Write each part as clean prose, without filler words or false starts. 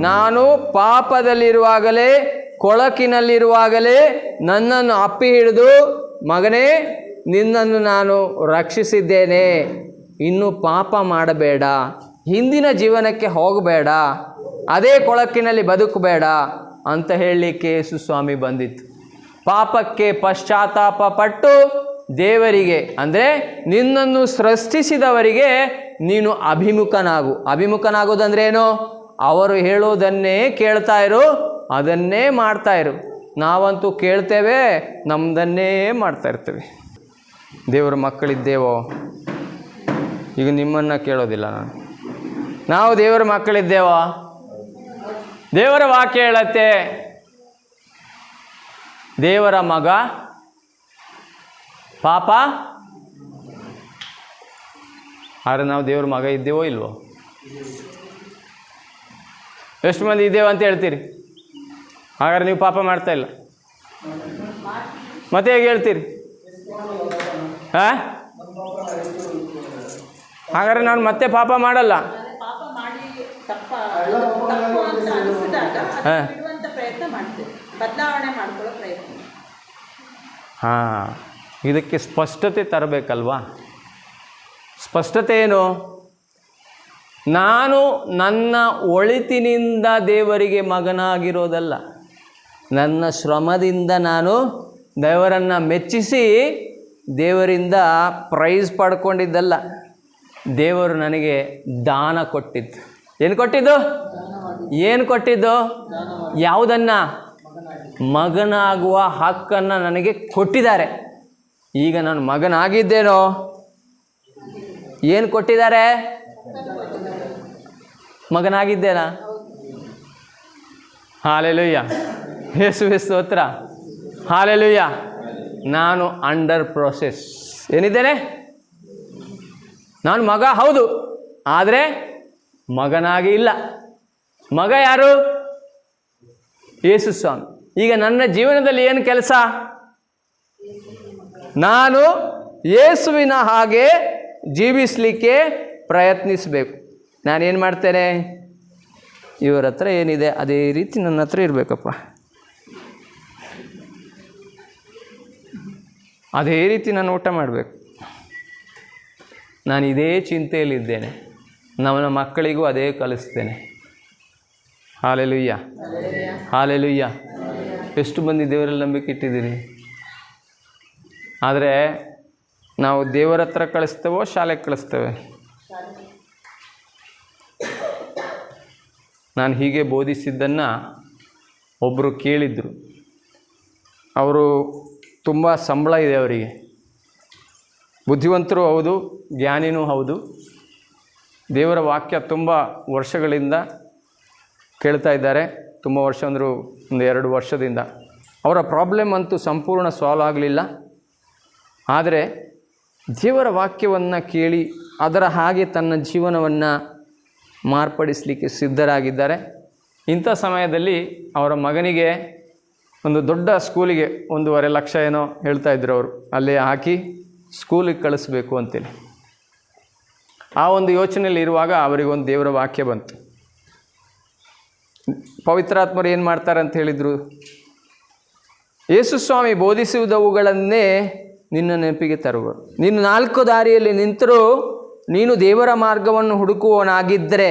ನಾನು ಪಾಪದಲ್ಲಿರುವಾಗಲೇ, ಕೊಳಕಿನಲ್ಲಿರುವಾಗಲೇ ನನ್ನನ್ನು ಅಪ್ಪಿ ಹಿಡಿದು, ಮಗನೇ ನಿನ್ನನ್ನು ನಾನು ರಕ್ಷಿಸಿದ್ದೇನೆ, ಇನ್ನು ಪಾಪ ಮಾಡಬೇಡ, ಹಿಂದಿನ ಜೀವನಕ್ಕೆ ಹೋಗಬೇಡ, ಅದೇ ಕೊಳಕಿನಲ್ಲಿ ಬದುಕಬೇಡ ಅಂತ ಹೇಳಲಿಕ್ಕೆ ಯೇಸು ಸ್ವಾಮಿ ಬಂದಿತ್ತು. ಪಾಪಕ್ಕೆ ಪಶ್ಚಾತ್ತಾಪ ಪಟ್ಟು ದೇವರಿಗೆ, ಅಂದರೆ ನಿನ್ನನ್ನು ಸೃಷ್ಟಿಸಿದವರಿಗೆ ನೀನು ಅಭಿಮುಖನಾಗೋದಂದ್ರೆ ಏನು? ಅವರು ಹೇಳೋದನ್ನೇ ಕೇಳ್ತಾ ಇರು, ಅದನ್ನೇ ಮಾಡ್ತಾ ಇರು. ನಾವಂತೂ ಕೇಳ್ತೇವೆ, ನಮ್ಮದನ್ನೇ ಮಾಡ್ತಾ ಇರ್ತೇವೆ. ದೇವರ ಮಕ್ಕಳಿದ್ದೇವೋ? ಈಗ ನಿಮ್ಮನ್ನು ಕೇಳೋದಿಲ್ಲ ನಾವು ದೇವರ ಮಕ್ಕಳಿದ್ದೇವೋ? ದೇವರ ವಾಕ್ಯ ಹೇಳತ್ತೆ, ದೇವರ ಮಗ ಪಾಪ. ಆದರೆ ನಾವು ದೇವರ ಮಗ ಇದ್ದೇವೋ ಇಲ್ವೋ? ಎಷ್ಟು ಮಂದಿ ಇದ್ದೇವೆ ಅಂತ ಹೇಳ್ತೀರಿ? ಹಾಗಾದ್ರೆ ನೀವು ಪಾಪ ಮಾಡ್ತಾ ಇಲ್ಲ, ಮತ್ತೆ ಹೇಗೆ ಹೇಳ್ತೀರಿ? ಹಾಗಾದ್ರೆ ನಾನು ಮತ್ತೆ ಪಾಪ ಮಾಡಲ್ಲ. ಹಾಂ, ಇದಕ್ಕೆ ಸ್ಪಷ್ಟತೆ ತರಬೇಕಲ್ವಾ? ಸ್ಪಷ್ಟತೆ ಏನು? ನಾನು ನನ್ನ ಒಳಿತಿನಿಂದ ದೇವರಿಗೆ ಮಗನಾಗಿರೋದಲ್ಲ, ನನ್ನ ಶ್ರಮದಿಂದ ನಾನು ದೇವರನ್ನು ಮೆಚ್ಚಿಸಿ ದೇವರಿಂದ ಪ್ರೈಸ್ ಪಡ್ಕೊಂಡಿದ್ದಲ್ಲ. ದೇವರು ನನಗೆ ದಾನ ಕೊಟ್ಟಿದ್ದು. ಏನು ಕೊಟ್ಟಿದ್ದು? ಏನು ಕೊಟ್ಟಿದ್ದು? ಯಾವುದನ್ನು? ಮಗನಾಗುವ ಹಕ್ಕನ್ನು ನನಗೆ ಕೊಟ್ಟಿದ್ದಾರೆ. ಈಗ ನಾನು ಮಗನಾಗಿದ್ದೇನೋ? ಏನು ಕೊಟ್ಟಿದ್ದಾರೆ? ಮಗನಾಗಿದ್ದೇನಾ? ಹಾಲೆಲೂಯ್ಯ, ಯೇಸುವೇ ಸ್ತೋತ್ರ, ಹಾಲೆಲೂಯ್ಯ. ನಾನು ಅಂಡರ್ ಪ್ರೋಸೆಸ್ ಏನಿದ್ದೇನೆ? ನಾನು ಮಗ ಹೌದು, ಆದರೆ ಮಗನಾಗಿ ಇಲ್ಲ. ಮಗ ಯಾರು? ಯೇಸು ಸ್ವಾಮಿ. ಈಗ ನನ್ನ ಜೀವನದಲ್ಲಿ ಏನು ಕೆಲಸ? ನಾನು ಯೇಸುವಿನ ಹಾಗೆ ಜೀವಿಸಲಿಕ್ಕೆ ಪ್ರಯತ್ನಿಸಬೇಕು. ನಾನೇನು ಮಾಡ್ತೇನೆ? ಇವರ ಹತ್ರ ಏನಿದೆ ಅದೇ ರೀತಿ ನನ್ನ ಹತ್ರ ಇರಬೇಕಪ್ಪ, ಅದೇ ರೀತಿ ನಾನು ಊಟ ಮಾಡಬೇಕು. ನಾನು ಇದೇ ಚಿಂತೆಯಲ್ಲಿದ್ದೇನೆ, ನನ್ನ ಮಕ್ಕಳಿಗೂ ಅದೇ ಕಲಿಸ್ತೇನೆ. Hallelujah, hallelujah. ಎಷ್ಟು ಮಂದಿ ದೇವರಲ್ಲಿ ನಂಬಿಕೆ ಇಟ್ಟಿದ್ದೀರಿ? ಆದರೆ ನಾವು ದೇವರ ಹತ್ರ ಕಳಿಸ್ತೇವೋ ಶಾಲೆಗೆ ಕಳಿಸ್ತೇವೆ? ನಾನು ಹೀಗೆ ಬೋಧಿಸಿದ್ದನ್ನು ಒಬ್ಬರು ಕೇಳಿದರು. ಅವರು ತುಂಬ ಸಂಬಳ ಇದೆ ಅವರಿಗೆ, ಬುದ್ಧಿವಂತರು ಹೌದು, ಜ್ಞಾನಿನೂ ಹೌದು, ದೇವರ ವಾಕ್ಯ ತುಂಬ ವರ್ಷಗಳಿಂದ ಕೇಳ್ತಾ ಇದ್ದಾರೆ. ತುಂಬ ವರ್ಷ ಅಂದರೂ ಒಂದು 2 ವರ್ಷದಿಂದ. ಅವರ ಪ್ರಾಬ್ಲಮ್ ಅಂತೂ ಸಂಪೂರ್ಣ ಸಾಲ್ವ್ ಆಗಲಿಲ್ಲ. ಆದರೆ ದೇವರ ವಾಕ್ಯವನ್ನು ಕೇಳಿ ಅದರ ಹಾಗೆ ತನ್ನ ಜೀವನವನ್ನು ಮಾರ್ಪಡಿಸಲಿಕ್ಕೆ ಸಿದ್ಧರಾಗಿದ್ದಾರೆ. ಇಂಥ ಸಮಯದಲ್ಲಿ ಅವರ ಮಗನಿಗೆ ಒಂದು ದೊಡ್ಡ ಸ್ಕೂಲಿಗೆ 1.5 ಲಕ್ಷ ಏನೋ ಹೇಳ್ತಾ ಇದ್ರು ಅವರು, ಅಲ್ಲೇ ಹಾಕಿ ಸ್ಕೂಲಿಗೆ ಕಳಿಸ್ಬೇಕು ಅಂತೇಳಿ. ಆ ಒಂದು ಯೋಚನೆಯಲ್ಲಿ ಇರುವಾಗ ಅವರಿಗೊಂದು ದೇವರ ವಾಕ್ಯ ಬಂತು. ಪವಿತ್ರಾತ್ಮರು ಏನು ಮಾಡ್ತಾರೆ ಅಂತ ಹೇಳಿದರು? ಯೇಸು ಸ್ವಾಮಿ ಬೋಧಿಸುವುದವುಗಳನ್ನೇ ನಿನ್ನ ನೆನಪಿಗೆ ತರುವರು. ನೀನು 4 ದಾರಿಯಲ್ಲಿ ನಿಂತರೂ ನೀನು ದೇವರ ಮಾರ್ಗವನ್ನು ಹುಡುಕುವವನಾಗಿದ್ದರೆ,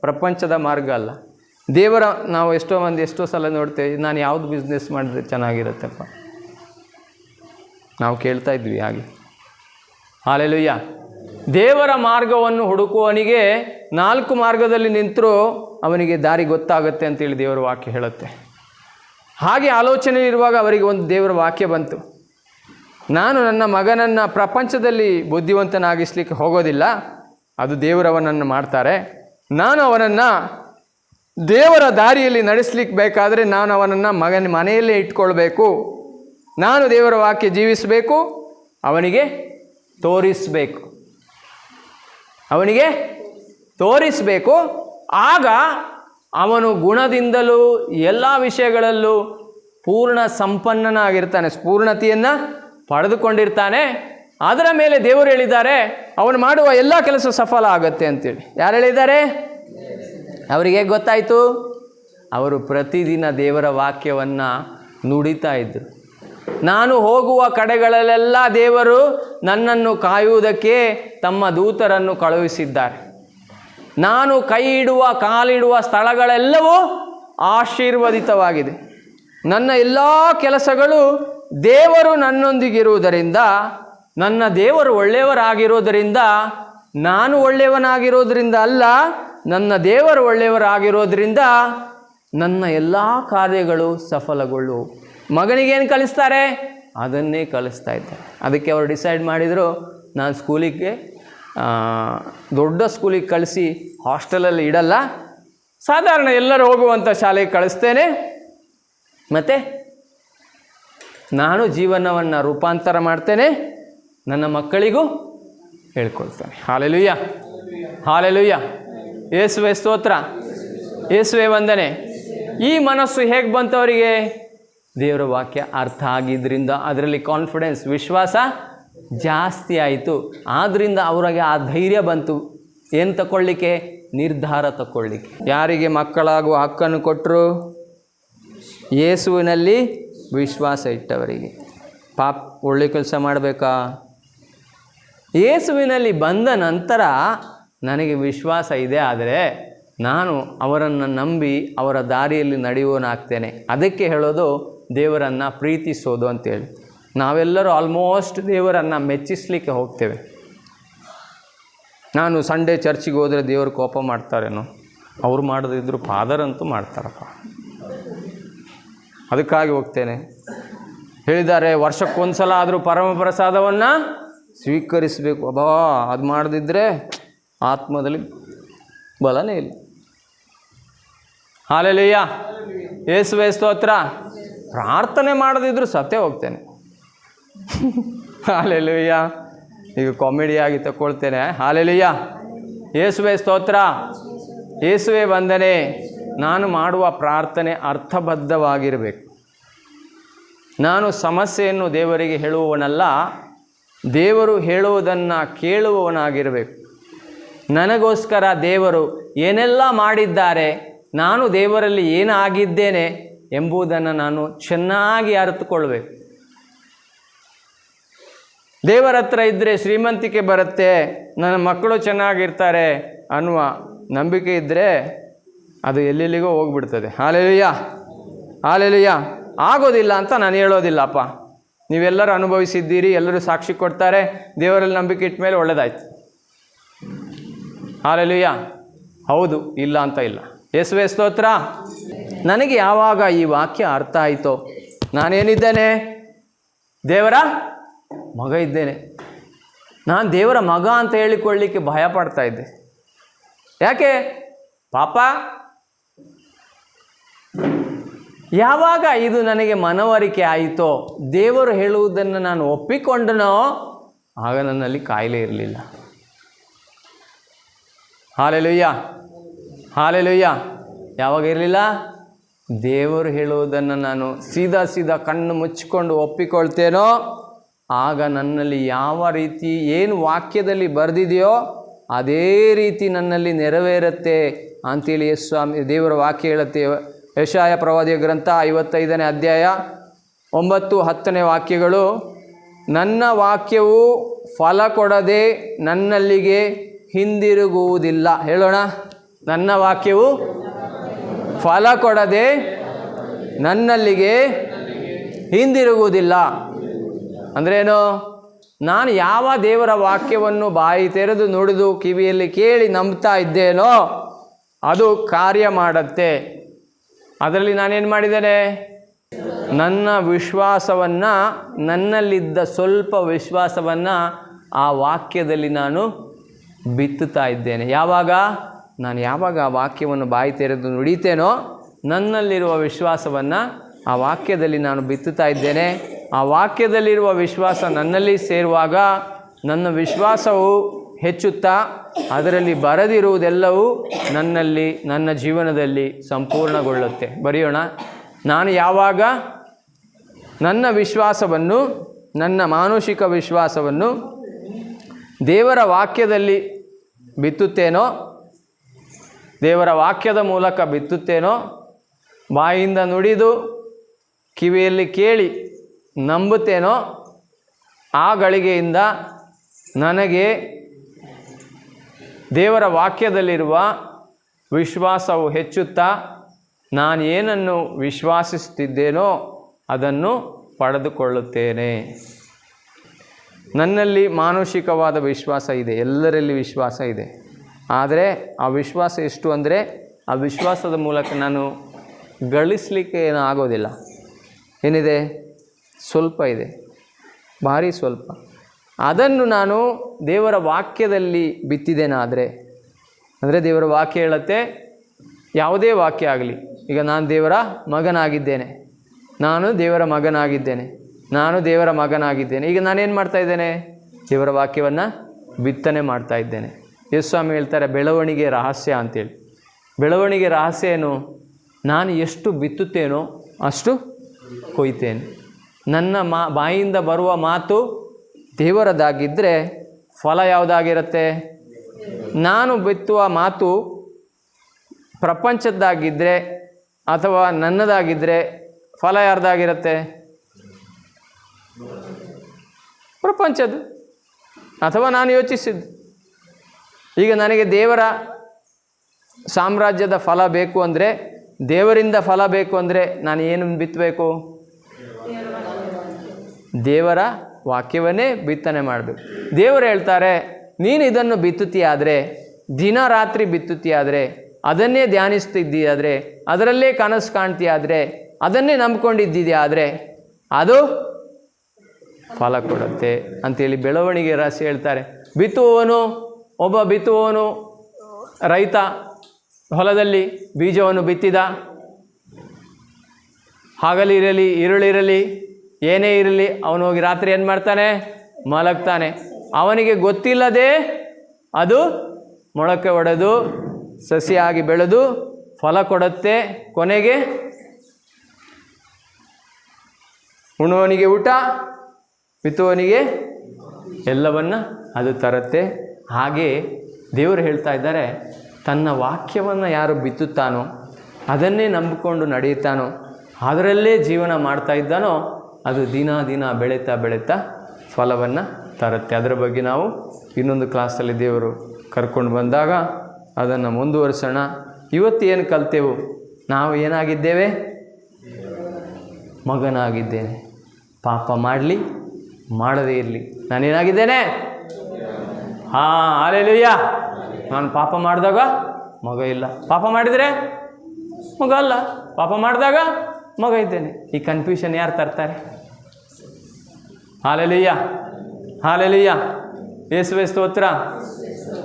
ಪ್ರಪಂಚದ ಮಾರ್ಗ ಅಲ್ಲ, ದೇವರ. ನಾವು ಎಷ್ಟೋ ಸಲ ನೋಡ್ತೇವೆ, ನಾನು ಯಾವುದು ಬಿಸ್ನೆಸ್ ಮಾಡಿದ್ರೆ ಚೆನ್ನಾಗಿರುತ್ತಪ್ಪ, ನಾವು ಕೇಳ್ತಾ ಇದ್ವಿ ಹಾಗೆ. ಹಾಲೆಲೂಯ್ಯ. ದೇವರ ಮಾರ್ಗವನ್ನು ಹುಡುಕುವವನಿಗೆ 4 ಮಾರ್ಗದಲ್ಲಿ ನಿಂತರೂ ಅವನಿಗೆ ದಾರಿ ಗೊತ್ತಾಗುತ್ತೆ ಅಂತೇಳಿ ದೇವರ ವಾಕ್ಯ ಹೇಳುತ್ತೆ. ಹಾಗೆ ಆಲೋಚನೆ ಇರುವಾಗ ಅವರಿಗೆ ಒಂದು ದೇವರ ವಾಕ್ಯ ಬಂತು. ನಾನು ನನ್ನ ಮಗನನ್ನು ಪ್ರಪಂಚದಲ್ಲಿ ಬುದ್ಧಿವಂತನಾಗಿಸ್ಲಿಕ್ಕೆ ಹೋಗೋದಿಲ್ಲ, ಅದು ದೇವರವನನ್ನು ಮಾಡ್ತಾರೆ. ನಾನು ಅವನನ್ನು ದೇವರ ದಾರಿಯಲ್ಲಿ ನಡೆಸಲಿಕ್ಕೆ ಬೇಕಾದರೆ ನಾನು ಅವನನ್ನು ಮನೆಯಲ್ಲೇ ಇಟ್ಕೊಳ್ಬೇಕು. ನಾನು ದೇವರ ವಾಕ್ಯ ಜೀವಿಸಬೇಕು, ಅವನಿಗೆ ತೋರಿಸಬೇಕು. ಆಗ ಅವನು ಗುಣದಿಂದಲೂ ಎಲ್ಲ ವಿಷಯಗಳಲ್ಲೂ ಪೂರ್ಣ ಸಂಪನ್ನನಾಗಿರ್ತಾನೆ, ಪೂರ್ಣತೆಯನ್ನು ಪಡೆದುಕೊಂಡಿರ್ತಾನೆ. ಅದರ ಮೇಲೆ ದೇವರು ಹೇಳಿದ್ದಾರೆ, ಅವನು ಮಾಡುವ ಎಲ್ಲ ಕೆಲಸ ಸಫಲ ಆಗುತ್ತೆ ಅಂತೇಳಿ. ಯಾರು ಹೇಳಿದ್ದಾರೆ? ಅವರಿಗೆ ಗೊತ್ತಾಯಿತು? ಅವರು ಪ್ರತಿದಿನ ದೇವರ ವಾಕ್ಯವನ್ನು ನುಡಿತಾ ಇದ್ದರು. ನಾನು ಹೋಗುವ ಕಡೆಗಳಲ್ಲೆಲ್ಲ ದೇವರು ನನ್ನನ್ನು ಕಾಯುವುದಕ್ಕೆ ತಮ್ಮ ದೂತರನ್ನು ಕಳುಹಿಸಿದ್ದಾರೆ. ನಾನು ಕೈ ಇಡುವ ಕಾಲಿಡುವ ಸ್ಥಳಗಳೆಲ್ಲವೂ ಆಶೀರ್ವದಿತವಾಗಿದೆ. ನನ್ನ ಎಲ್ಲ ಕೆಲಸಗಳು ದೇವರು ನನ್ನೊಂದಿಗಿರುವುದರಿಂದ, ನನ್ನ ದೇವರು ಒಳ್ಳೆಯವರಾಗಿರೋದರಿಂದ, ನಾನು ಒಳ್ಳೆಯವನಾಗಿರೋದ್ರಿಂದ ಅಲ್ಲ, ನನ್ನ ದೇವರು ಒಳ್ಳೆಯವರಾಗಿರೋದ್ರಿಂದ ನನ್ನ ಎಲ್ಲ ಕಾರ್ಯಗಳು ಸಫಲಗೊಳ್ಳು. ಮಗನಿಗೇನು ಕಲಿಸ್ತಾರೆ ಅದನ್ನೇ ಕಲಿಸ್ತಾ ಇದ್ದಾರೆ. ಅದಕ್ಕೆ ಅವರು ಡಿಸೈಡ್ ಮಾಡಿದರು, ನಾನು ಸ್ಕೂಲಿಗೆ ದೊಡ್ಡ ಸ್ಕೂಲಿಗೆ ಕಳಿಸಿ ಹಾಸ್ಟೆಲಲ್ಲಿ ಇಡಲ್ಲ, ಸಾಧಾರಣ ಎಲ್ಲರೂ ಹೋಗುವಂಥ ಶಾಲೆಗೆ ಕಳಿಸ್ತೇನೆ, ಮತ್ತು ನಾನು ಜೀವನವನ್ನು ರೂಪಾಂತರ ಮಾಡ್ತೇನೆ, ನನ್ನ ಮಕ್ಕಳಿಗೂ ಹೇಳ್ಕೊಳ್ತೇನೆ. ಹಾಲೆಲೂಯ, ಹಾಲೆಲೂಯ, ಯೇಸುವೆ ಸ್ತೋತ್ರ, ಯೇಸುವೆ ವಂದನೆ. ಈ ಮನಸ್ಸು ಹೇಗೆ ಬಂತು ಅವರಿಗೆ? ದೇವರ ವಾಕ್ಯ ಅರ್ಥ ಆಗಿದ್ದರಿಂದ ಅದರಲ್ಲಿ ಕಾನ್ಫಿಡೆನ್ಸ್, ವಿಶ್ವಾಸ ಜಾಸ್ತಿ ಆಯಿತು. ಆದ್ದರಿಂದ ಅವರಿಗೆ ಆ ಧೈರ್ಯ ಬಂತು. ಏನು ತಗೊಳ್ಳಿಕ್ಕೆ? ನಿರ್ಧಾರ ತಗೊಳ್ಳಿಕ್ಕೆ. ಯಾರಿಗೆ ಮಕ್ಕಳಾಗುವ ಹಕ್ಕನ್ನು ಕೊಟ್ಟರು? ಯೇಸುವಿನಲ್ಲಿ ವಿಶ್ವಾಸ ಇಟ್ಟವರಿಗೆ. ಒಳ್ಳೆ ಕೆಲಸ ಮಾಡಬೇಕಾ? ಯೇಸುವಿನಲ್ಲಿ ಬಂದ ನಂತರ ನನಗೆ ವಿಶ್ವಾಸ ಇದೆ, ಆದರೆ ನಾನು ಅವರನ್ನು ನಂಬಿ ಅವರ ದಾರಿಯಲ್ಲಿ ನಡೆಯುವನಾಗ್ತೇನೆ. ಅದಕ್ಕೆ ಹೇಳೋದು ದೇವರನ್ನು ಪ್ರೀತಿಸೋದು ಅಂತೇಳಿ. ನಾವೆಲ್ಲರೂ ಆಲ್ಮೋಸ್ಟ್ ದೇವರನ್ನು ಮೆಚ್ಚಿಸಲಿಕ್ಕೆ ಹೋಗ್ತೇವೆ. ನಾನು ಸಂಡೇ ಚರ್ಚಿಗೆ ಹೋದರೆ ದೇವರು ಕೋಪ ಮಾಡ್ತಾರೇನೋ, ಅವ್ರು ಮಾಡದಿದ್ದರೂ ಫಾದರ್ ಅಂತೂ ಮಾಡ್ತಾರಪ್ಪ, ಅದಕ್ಕಾಗಿ ಹೋಗ್ತೇನೆ. ಹೇಳಿದ್ದಾರೆ, ವರ್ಷಕ್ಕೊಂದು ಸಲ ಆದರೂ ಪರಮಪ್ರಸಾದವನ್ನು ಸ್ವೀಕರಿಸಬೇಕು. ಅಬ್ಬಾ, ಅದು ಮಾಡದಿದ್ದರೆ ಆತ್ಮದಲ್ಲಿ ಬಲನೇ ಇಲ್ಲ. ಹಾಲೆಲೂಯ, ಯೇಸುವೆ ಸ್ತೋತ್ರ. ಪ್ರಾರ್ಥನೆ ಮಾಡದಿದ್ದರೂ ಸತ್ತೇ ಹೋಗ್ತೇನೆ. ಹಾಲೆಲೂಯ, ಈಗ ಕಾಮಿಡಿಯಾಗಿ ತಗೊಳ್ತೇನೆ. ಹಾಲೆಲೂಯ, ಯೇಸುವೆ ಸ್ತೋತ್ರ, ಯೇಸುವೆ ವಂದನೆ. ನಾನು ಮಾಡುವ ಪ್ರಾರ್ಥನೆ ಅರ್ಥಬದ್ಧವಾಗಿರಬೇಕು. ನಾನು ಸಮಸ್ಯೆಯನ್ನು ದೇವರಿಗೆ ಹೇಳುವವನಲ್ಲ, ದೇವರು ಹೇಳುವುದನ್ನು ಕೇಳುವವನಾಗಿರಬೇಕು. ನನಗೋಸ್ಕರ ದೇವರು ಏನೆಲ್ಲ ಮಾಡಿದ್ದಾರೆ, ನಾನು ದೇವರಲ್ಲಿ ಏನಾಗಿದ್ದೇನೆ ಎಂಬುದನ್ನು ನಾನು ಚೆನ್ನಾಗಿ ಅರಿತುಕೊಳ್ಬೇಕು. ದೇವರ ಹತ್ರ ಇದ್ದರೆ ಶ್ರೀಮಂತಿಕೆ ಬರುತ್ತೆ, ನನ್ನ ಮಕ್ಕಳು ಚೆನ್ನಾಗಿರ್ತಾರೆ ಅನ್ನುವ ನಂಬಿಕೆ ಇದ್ದರೆ ಅದು ಎಲ್ಲೆಲ್ಲಿಗೋ ಹೋಗ್ಬಿಡ್ತದೆ. Hallelujah, hallelujah. ಆಗೋದಿಲ್ಲ ಅಂತ ನಾನು ಹೇಳೋದಿಲ್ಲಪ್ಪ. ನೀವೆಲ್ಲರೂ ಅನುಭವಿಸಿದ್ದೀರಿ, ಎಲ್ಲರೂ ಸಾಕ್ಷಿ ಕೊಡ್ತಾರೆ. ದೇವರಲ್ಲಿ ನಂಬಿಕೆ ಇಟ್ಟ ಮೇಲೆ ಒಳ್ಳೆಯದಾಯ್ತು. ಹಾಲೆಲೂಯ, ಹೌದು, ಇಲ್ಲ ಅಂತ ಇಲ್ಲ. ಯೇಸುವೆ ಸ್ತೋತ್ರ. ನನಗೆ ಯಾವಾಗ ಈ ವಾಕ್ಯ ಅರ್ಥ ಆಯಿತೋ, ನಾನೇನಿದ್ದೇನೆ? ದೇವರ ಮಗ ಇದ್ದೇನೆ. ನಾನು ದೇವರ ಮಗ ಅಂತ ಹೇಳಿಕೊಳ್ಳಲಿಕ್ಕೆ ಭಯ ಪಡ್ತಾ ಇದ್ದೆ. ಯಾಕೆ? ಪಾಪ. ಯಾವಾಗ ಇದು ನನಗೆ ಮನವರಿಕೆ ಆಯಿತೋ, ದೇವರು ಹೇಳುವುದನ್ನು ನಾನು ಒಪ್ಪಿಕೊಂಡನೋ, ಆಗ ನನ್ನಲ್ಲಿ ಕಾಯಿಲೆ ಇರಲಿಲ್ಲ. Hallelujah, hallelujah. ಯಾವಾಗ ಇರಲಿಲ್ಲ? ದೇವರು ಹೇಳುವುದನ್ನು ನಾನು ಸೀದಾ ಕಣ್ಣು ಮುಚ್ಚಿಕೊಂಡು ಒಪ್ಪಿಕೊಳ್ತೇನೋ, ಆಗ ನನ್ನಲ್ಲಿ ಯಾವ ರೀತಿ ಏನು ವಾಕ್ಯದಲ್ಲಿ ಬರೆದಿದೆಯೋ ಅದೇ ರೀತಿ ನನ್ನಲ್ಲಿ ನೆರವೇರುತ್ತೆ ಅಂತೇಳಿ ಸ್ವಾಮಿ ದೇವರ ವಾಕ್ಯ ಹೇಳುತ್ತೆ. ಯೆಶಾಯ ಪ್ರವಾದಿಯ ಗ್ರಂಥ 55ನೇ ಅಧ್ಯಾಯ 9-10 ವಾಕ್ಯಗಳು. ನನ್ನ ವಾಕ್ಯವು ಫಲ ಕೊಡದೆ ನನ್ನಲ್ಲಿಗೆ ಹಿಂದಿರುಗುವುದಿಲ್ಲ. ಹೇಳೋಣ, ನನ್ನ ವಾಕ್ಯವು ಫಲ ಕೊಡದೆ ನನ್ನಲ್ಲಿಗೆ ಹಿಂದಿರುಗುವುದಿಲ್ಲ. ಅಂದ್ರೇನು? ನಾನು ಯಾವ ದೇವರ ವಾಕ್ಯವನ್ನು ಬಾಯಿ ತೆರೆದು ನುಡಿದು ಕಿವಿಯಲ್ಲಿ ಕೇಳಿ ನಂಬ್ತಾ ಇದ್ದೇನೋ ಅದು ಕಾರ್ಯ ಮಾಡುತ್ತೆ. ಅದರಲ್ಲಿ ನಾನೇನು ಮಾಡಿದ್ದೇನೆ? ನನ್ನ ವಿಶ್ವಾಸವನ್ನು, ನನ್ನಲ್ಲಿದ್ದ ಸ್ವಲ್ಪ ವಿಶ್ವಾಸವನ್ನು ಆ ವಾಕ್ಯದಲ್ಲಿ ನಾನು ಬಿತ್ತುತ್ತಾ ಇದ್ದೇನೆ. ಯಾವಾಗ ಆ ವಾಕ್ಯವನ್ನು ಬಾಯಿ ತೆರೆದು ನುಡಿತೇನೋ, ನನ್ನಲ್ಲಿರುವ ವಿಶ್ವಾಸವನ್ನು ಆ ವಾಕ್ಯದಲ್ಲಿ ನಾನು ಬಿತ್ತುತ್ತಾ ಇದ್ದೇನೆ. ಆ ವಾಕ್ಯದಲ್ಲಿರುವ ವಿಶ್ವಾಸ ನನ್ನಲ್ಲಿ ಸೇರುವಾಗ ನನ್ನ ವಿಶ್ವಾಸವು ಹೆಚ್ಚುತ್ತಾ ಅದರಲ್ಲಿ ಬರೆದಿರುವುದೆಲ್ಲವೂ ನನ್ನಲ್ಲಿ, ನನ್ನ ಜೀವನದಲ್ಲಿ ಸಂಪೂರ್ಣಗೊಳ್ಳುತ್ತೆ. ಬರೆಯೋಣ. ನಾನು ಯಾವಾಗ ನನ್ನ ವಿಶ್ವಾಸವನ್ನು, ನನ್ನ ಮಾನುಷಿಕ ವಿಶ್ವಾಸವನ್ನು ದೇವರ ವಾಕ್ಯದಲ್ಲಿ ಬಿತ್ತುತ್ತೇನೋ, ದೇವರ ವಾಕ್ಯದ ಮೂಲಕ ಬಿತ್ತುತ್ತೇನೋ, ಬಾಯಿಂದ ನುಡಿದು ಕಿವಿಯಲ್ಲಿ ಕೇಳಿ ನಂಬುತ್ತೇನೋ ಆ ಗಳಿಗೆಯಿಂದ ನನಗೆ ದೇವರ ವಾಕ್ಯದಲ್ಲಿರುವ ವಿಶ್ವಾಸವು ಹೆಚ್ಚುತ್ತಾ ನಾನು ಏನನ್ನು ವಿಶ್ವಾಸಿಸುತ್ತಿದ್ದೇನೋ ಅದನ್ನು ಪಡೆದುಕೊಳ್ಳುತ್ತೇನೆ. ನನ್ನಲ್ಲಿ ಮಾನುಷಿಕವಾದ ವಿಶ್ವಾಸ ಇದೆ, ಎಲ್ಲರಲ್ಲಿ ವಿಶ್ವಾಸ ಇದೆ. ಆದರೆ ಆ ವಿಶ್ವಾಸ ಎಷ್ಟು ಅಂದರೆ ಆ ವಿಶ್ವಾಸದ ಮೂಲಕ ನಾನು ಗಳಿಸಲಿಕ್ಕೆ ಏನೂ ಆಗೋದಿಲ್ಲ. ಏನಿದೆ? ಸ್ವಲ್ಪ ಇದೆ, ಭಾರಿ ಸ್ವಲ್ಪ. ಅದನ್ನು ನಾನು ದೇವರ ವಾಕ್ಯದಲ್ಲಿ ಬಿತ್ತಿದ್ದೇನಾದರೆ, ಅಂದರೆ ದೇವರ ವಾಕ್ಯ ಹೇಳುತ್ತೆ, ಯಾವುದೇ ವಾಕ್ಯ ಆಗಲಿ, ಈಗ ನಾನು ದೇವರ ಮಗನಾಗಿದ್ದೇನೆ, ನಾನು ದೇವರ ಮಗನಾಗಿದ್ದೇನೆ, ನಾನು ದೇವರ ಮಗನಾಗಿದ್ದೇನೆ. ಈಗ ನಾನೇನು ಮಾಡ್ತಾಯಿದ್ದೇನೆ? ದೇವರ ವಾಕ್ಯವನ್ನು ಬಿತ್ತನೆ ಮಾಡ್ತಾಯಿದ್ದೇನೆ. ಯೇಸುಸ್ವಾಮಿ ಹೇಳ್ತಾರೆ ಬೆಳವಣಿಗೆ ರಹಸ್ಯ ಅಂತೇಳಿ. ಬೆಳವಣಿಗೆ ರಹಸ್ಯ ಏನು? ನಾನು ಎಷ್ಟು ಬಿತ್ತುತ್ತೇನೋ ಅಷ್ಟು ಕೊಯ್ತೇನೆ. ನನ್ನ ಬಾಯಿಂದ ಬರುವ ಮಾತು ದೇವರದಾಗಿದ್ದರೆ ಫಲ ಯಾವುದಾಗಿರುತ್ತೆ? ನಾನು ಬಿತ್ತುವ ಮಾತು ಪ್ರಪಂಚದ್ದಾಗಿದ್ದರೆ ಅಥವಾ ನನ್ನದಾಗಿದ್ದರೆ ಫಲ ಯಾರ್ದಾಗಿರುತ್ತೆ? ಪ್ರಪಂಚದ್ದು ಅಥವಾ ನಾನು ಯೋಚಿಸಿದ್ದು. ಈಗ ನನಗೆ ದೇವರ ಸಾಮ್ರಾಜ್ಯದ ಫಲ ಬೇಕು ಅಂದರೆ, ದೇವರಿಂದ ಫಲ ಬೇಕು ಅಂದರೆ ನಾನು ಏನು ಬಿತ್ತಬೇಕು? ದೇವರ ವಾಕ್ಯವನ್ನೇ ಬಿತ್ತನೆ ಮಾಡಬೇಕು. ದೇವರು ಹೇಳ್ತಾರೆ, ನೀನು ಇದನ್ನು ಬಿತ್ತುತ್ತೀಯಾದರೆ, ದಿನ ರಾತ್ರಿ ಬಿತ್ತುತ್ತೀಯಾದರೆ, ಅದನ್ನೇ ಧ್ಯಾನಿಸ್ತಿದ್ದೀಯಾದರೆ, ಅದರಲ್ಲೇ ಕನಸು ಕಾಣ್ತೀಯಾದರೆ, ಅದನ್ನೇ ನಂಬ್ಕೊಂಡಿದ್ದಿದೆಯಾದರೆ ಅದು ಫಲ ಕೊಡುತ್ತೆ ಅಂಥೇಳಿ ಬೆಳವಣಿಗೆ ರಹಸ್ಯ ಹೇಳ್ತಾರೆ. ಒಬ್ಬ ಬಿತ್ತುವವನು ರೈತ ಹೊಲದಲ್ಲಿ ಬೀಜವನ್ನು ಬಿತ್ತಿದ. ಹಗಲಿರಲಿ ഇരുಳಿರಲಿ ಏನೇ ಇರಲಿ ಅವನು ಹೋಗಿ ರಾತ್ರಿ ಏನು ಮಾಡ್ತಾನೆ? ಮಲಗ್ತಾನೆ. ಅವನಿಗೆ ಗೊತ್ತಿಲ್ಲದೆ ಅದು ಮೊಳಕೆ ಒಡೆದು ಸಸಿಯಾಗಿ ಬೆಳೆದು ಫಲ ಕೊಡುತ್ತೆ. ಕೊನೆಗೆ ಉಣ್ಣುವನಿಗೆ ಊಟ, ಬಿತ್ತುವನಿಗೆ ಎಲ್ಲವನ್ನ ಅದು ತರುತ್ತೆ. ಹಾಗೆ ದೇವರು ಹೇಳ್ತಾ ಇದ್ದಾರೆ, ತನ್ನ ವಾಕ್ಯವನ್ನು ಯಾರು ಬಿತ್ತುತ್ತಾನೋ, ಅದನ್ನೇ ನಂಬಿಕೊಂಡು ನಡೆಯುತ್ತಾನೋ, ಅದರಲ್ಲೇ ಜೀವನ ಮಾಡ್ತಾ ಇದ್ದಾನೋ ಅದು ದಿನ ದಿನ ಬೆಳೀತಾ ಬೆಳೀತಾ ಫಲವನ್ನು ತರುತ್ತೆ. ಅದರ ಬಗ್ಗೆ ನಾವು ಇನ್ನೊಂದು ಕ್ಲಾಸಲ್ಲಿ ದೇವರು ಕರ್ಕೊಂಡು ಬಂದಾಗ ಅದನ್ನು ಮುಂದುವರಿಸೋಣ. ಇವತ್ತು ಏನು ಕಲ್ತೆವು? ನಾವು ಏನಾಗಿದ್ದೇವೆ? ಮಗನಾಗಿದ್ದೇನೆ. ಪಾಪ ಮಾಡಲಿ ಮಾಡದೇ ಇರಲಿ, ನಾನೇನಾಗಿದ್ದೇನೆ? ಹಲ್ಲೆಲೂಯಾ. ನಾನು ಪಾಪ ಮಾಡಿದಾಗ ಮಗ ಇಲ್ಲ, ಪಾಪ ಮಾಡಿದರೆ ಮಗ ಅಲ್ಲ, ಪಾಪ ಮಾಡಿದಾಗ ಮಗ ಇದ್ದೇನೆ. ಈ ಕನ್ಫ್ಯೂಷನ್ ಯಾರು ತರ್ತಾರೆ? Hallelujah, hallelujah. ಯೇಸುವೆ ಸ್ತೋತ್ರ,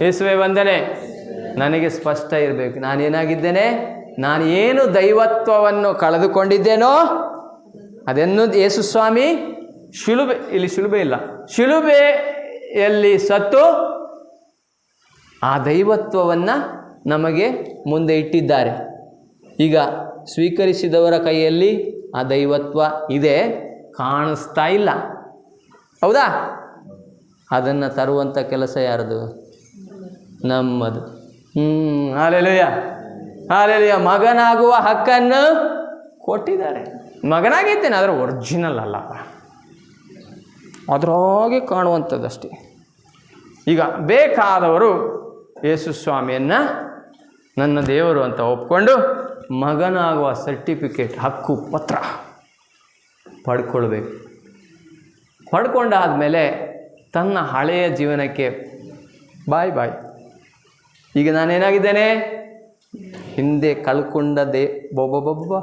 ಯೇಸುವೆ ವಂದನೆ. ನನಗೆ ಸ್ಪಷ್ಟ ಇರಬೇಕು, ನಾನೇನಾಗಿದ್ದೇನೆ? ನಾನು ಏನು ದೈವತ್ವವನ್ನು ಕಳೆದುಕೊಂಡಿದ್ದೇನೋ ಅದನ್ನು ಯೇಸುಸ್ವಾಮಿ ಶಿಲುಬೆ, ಇಲ್ಲಿ ಶಿಲುಬೆ ಇಲ್ಲ, ಶಿಲುಬೆಯಲ್ಲಿ ಸತ್ತು ಆ ದೈವತ್ವವನ್ನು ನಮಗೆ ಮುಂದೆ ಇಟ್ಟಿದ್ದಾರೆ. ಈಗ ಸ್ವೀಕರಿಸಿದವರ ಕೈಯಲ್ಲಿ ಆ ದೈವತ್ವ ಇದೆ, ಕಾಣಿಸ್ತಾ ಇಲ್ಲ. ಹೌದಾ? ಅದನ್ನು ತರುವಂಥ ಕೆಲಸ ಯಾರದು? ನಮ್ಮದು. Hallelujah, hallelujah. ಮಗನಾಗುವ ಹಕ್ಕನ್ನು ಕೊಟ್ಟಿದ್ದಾರೆ. ಮಗನಾಗಿದ್ದೇನೆ, ಆದರೆ ಒರಿಜಿನಲ್ ಅಲ್ಲಪ್ಪ, ಅದರಾಗೆ ಕಾಣುವಂಥದ್ದಷ್ಟೇ. ಈಗ ಬೇಕಾದವರು ಯೇಸುಸ್ವಾಮಿಯನ್ನು ನನ್ನ ದೇವರು ಅಂತ ಒಪ್ಕೊಂಡು ಮಗನಾಗುವ ಸರ್ಟಿಫಿಕೇಟ್, ಹಕ್ಕು ಪತ್ರ ಪಡ್ಕೊಳ್ಬೇಕು. ಪಡ್ಕೊಂಡಾದಮೇಲೆ ತನ್ನ ಹಳೆಯ ಜೀವನಕ್ಕೆ ಬಾಯ್. ಈಗ ನಾನೇನಾಗಿದ್ದೇನೆ? ಹಿಂದೆ ಕಳ್ಕೊಂಡದ್ದೇ ಬೊಬ್ಬ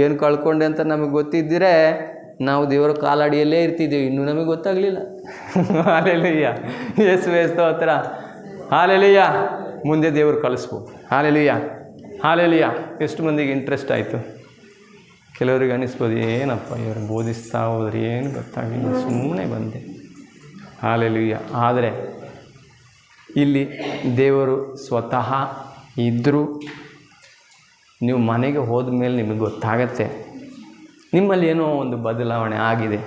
ಏನು ಕಳ್ಕೊಂಡೆ ಅಂತ ನಮಗೆ ಗೊತ್ತಿದ್ದರೆ ನಾವು ದೇವರ ಕಾಲಡಿಯಲ್ಲೇ ಇರ್ತಿದ್ದೀವಿ, ಇನ್ನೂ ನಮಗೆ ಗೊತ್ತಾಗಲಿಲ್ಲ. ಹಲ್ಲೆಲೂಯಾ, ಯೇಸುವೇ ಸ್ತೋತ್ರ, ಹಲ್ಲೆಲೂಯಾ. ಮುಂದೆ ದೇವರು ಕಲಿಸ್ಬೋದು. Hallelujah, hallelujah. ಎಷ್ಟು ಮಂದಿಗೆ ಇಂಟ್ರೆಸ್ಟ್ ಆಯಿತು? ಕೆಲವರಿಗೆ ಅನ್ನಿಸ್ಬೋದು, ಏನಪ್ಪ ಇವರು ಬೋಧಿಸ್ತಾ ಹೋದ್ರೆ ಏನು ಗೊತ್ತಾಗಲಿಲ್ಲ, ಸುಮ್ಮನೆ ಬಂದೆ. ಹಲ್ಲೆಲೂಯಾ. ಆದರೆ ಇಲ್ಲಿ ದೇವರು ಸ್ವತಃ ಇದ್ದರೂ ನೀವು ಮನೆಗೆ ಹೋದ ಮೇಲೆ ನಿಮಗೆ ಗೊತ್ತಾಗತ್ತೆ ನಿಮ್ಮಲ್ಲಿ ಏನೋ ಒಂದು ಬದಲಾವಣೆ ಆಗಿದೆ.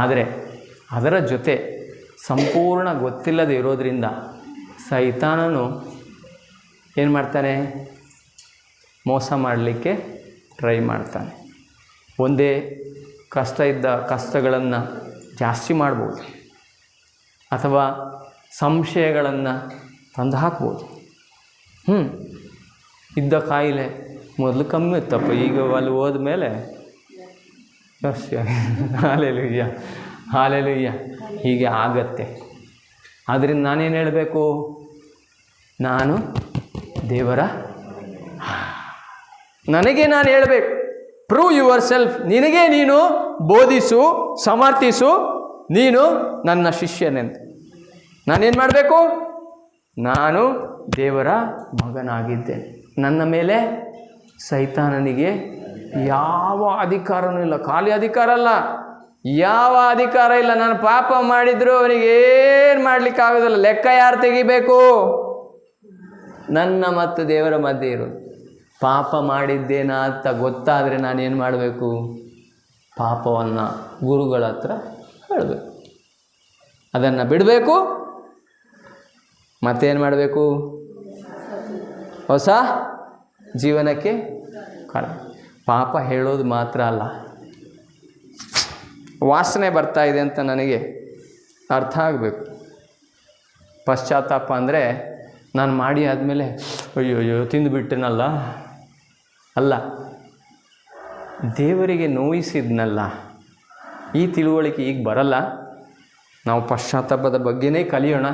ಆದರೆ ಅದರ ಜೊತೆ ಸಂಪೂರ್ಣ ಗೊತ್ತಿಲ್ಲದೆ ಇರೋದರಿಂದ ಸೈತಾನನು ಏನು ಮಾಡ್ತಾನೆ? ಮೋಸ ಮಾಡಲಿಕ್ಕೆ ಟ್ರೈ ಮಾಡ್ತಾನೆ. ಒಂದೇ ಕಷ್ಟ ಇದ್ದ ಕಷ್ಟಗಳನ್ನು ಜಾಸ್ತಿ ಮಾಡ್ಬೋದು, ಅಥವಾ ಸಂಶಯಗಳನ್ನು ತಂದು ಹಾಕ್ಬೋದು. ಇದ್ದ ಕಾಯಿಲೆ ಮೊದಲು ಕಮ್ಮಿ ಇತ್ತಪ್ಪ, ಈಗ ಅಲ್ಲಿ ಹೋದ್ಮೇಲೆ ಜಾಸ್ತಿ ಹಾಲೆಲೂಯ್ಯ ಹಾಲೆಲೂಯ್ಯ ಹೀಗೆ ಆಗತ್ತೆ. ಆದ್ದರಿಂದ ನಾನೇನು ಹೇಳಬೇಕು? ನಾನು ದೇವರ, ನನಗೆ ನಾನು ಹೇಳಬೇಕು, ಪ್ರೂವ್ ಯುವರ್ ಸೆಲ್ಫ್, ನಿನಗೆ ನೀನು ಬೋಧಿಸು, ಸಮರ್ಥಿಸು, ನೀನು ನನ್ನ ಶಿಷ್ಯನೆಂದು. ನಾನೇನು ಮಾಡಬೇಕು? ನಾನು ದೇವರ ಮಗನಾಗಿದ್ದೇನೆ. ನನ್ನ ಮೇಲೆ ಸೈತಾನನಿಗೆ ಯಾವ ಅಧಿಕಾರವೂ ಇಲ್ಲ. ಖಾಲಿ ಅಧಿಕಾರ ಅಲ್ಲ, ಯಾವ ಅಧಿಕಾರ ಇಲ್ಲ. ನಾನು ಪಾಪ ಮಾಡಿದ್ರು ಅವನಿಗೇನು ಮಾಡಲಿಕ್ಕಾಗೋದಿಲ್ಲ. ಲೆಕ್ಕ ಯಾರು ತೆಗಿಬೇಕು? ನನ್ನ ಮತ್ತು ದೇವರ ಮಧ್ಯೆ ಇರೋದು. ಪಾಪ ಮಾಡಿದ್ದೇನಾ ಅಂತ ಗೊತ್ತಾದರೆ ನಾನೇನು ಮಾಡಬೇಕು? ಪಾಪವನ್ನು ಗುರುಗಳ ಹತ್ರ ಹೇಳಬೇಕು, ಅದನ್ನು ಬಿಡಬೇಕು. ಮತ್ತೇನು ಮಾಡಬೇಕು? ಹೊಸ ಜೀವನಕ್ಕೆ ಪಾಪ ಹೇಳೋದು ಮಾತ್ರ ಅಲ್ಲ, ವಾಸನೆ ಬರ್ತಾ ಇದೆ ಅಂತ ನನಗೆ ಅರ್ಥ ಆಗಬೇಕು. ಪಶ್ಚಾತ್ತಾಪ ಅಂದರೆ ನಾನು ಮಾಡಿ ಆದಮೇಲೆ ಅಯ್ಯೋ ತಿಂದುಬಿಟ್ಟನಲ್ಲ, ಅಲ್ಲ, ದೇವರಿಗೆ ನೋಯಿಸಿದ್ನಲ್ಲ. ಈ ತಿಳುವಳಿಕೆ ಈಗ ಬರಲ್ಲ. ನಾವು ಪಶ್ಚಾತ್ತಾಪದ ಬಗ್ಗೆನೇ ಕಲಿಯೋಣ.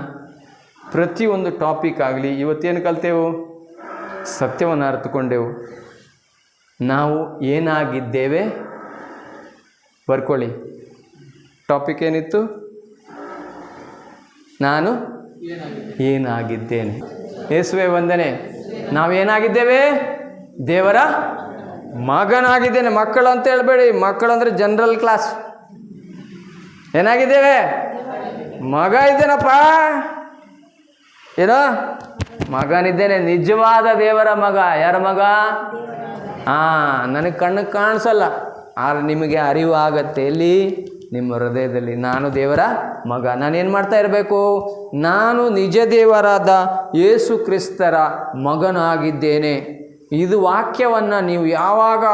ಪ್ರತಿಯೊಂದು ಟಾಪಿಕ್ ಆಗಲಿ, ಇವತ್ತೇನು ಕಲ್ತೆವು? ಸತ್ಯವನ್ನು ಅರ್ಥಕೊಂಡೆವು. ನಾವು ಏನಾಗಿದ್ದೇವೆ ಬರ್ಕೊಳ್ಳಿ. ಟಾಪಿಕ್ ಏನಿತ್ತು? ನಾನು ಏನಾಗಿದ್ದೇನೆ. ಯೇಸುವೆ ವಂದನೆ. ನಾವೇನಾಗಿದ್ದೇವೆ? ದೇವರ ಮಗನಾಗಿದ್ದೇನೆ. ಮಕ್ಕಳು ಅಂತ ಹೇಳಬೇಡಿ, ಮಕ್ಕಳು ಅಂದರೆ ಜನರಲ್ ಕ್ಲಾಸ್. ಏನಾಗಿದ್ದೇವೆ? ಮಗ ಇದ್ದೇನಪ್ಪ. ಏನೋ ಮಗನಿದ್ದೇನೆ, ನಿಜವಾದ ದೇವರ ಮಗ. ಯಾರ ಮಗ? ನನಗೆ ಕಣ್ಣಿಗೆ ಕಾಣಿಸಲ್ಲ, ಆದ್ರೆ ನಿಮಗೆ ಅರಿವು ಆಗತ್ತೆ. ಎಲ್ಲಿ? ನಿಮ್ಮ ಹೃದಯದಲ್ಲಿ. ನಾನು ದೇವರ ಮಗ. ನಾನೇನು ಮಾಡ್ತಾ ಇರಬೇಕು? ನಾನು ನಿಜ ದೇವರಾದ ಯೇಸು ಕ್ರಿಸ್ತರ ಮಗನಾಗಿದ್ದೇನೆ. ಇದು ವಾಕ್ಯವನ್ನು ನೀವು ಯಾವಾಗ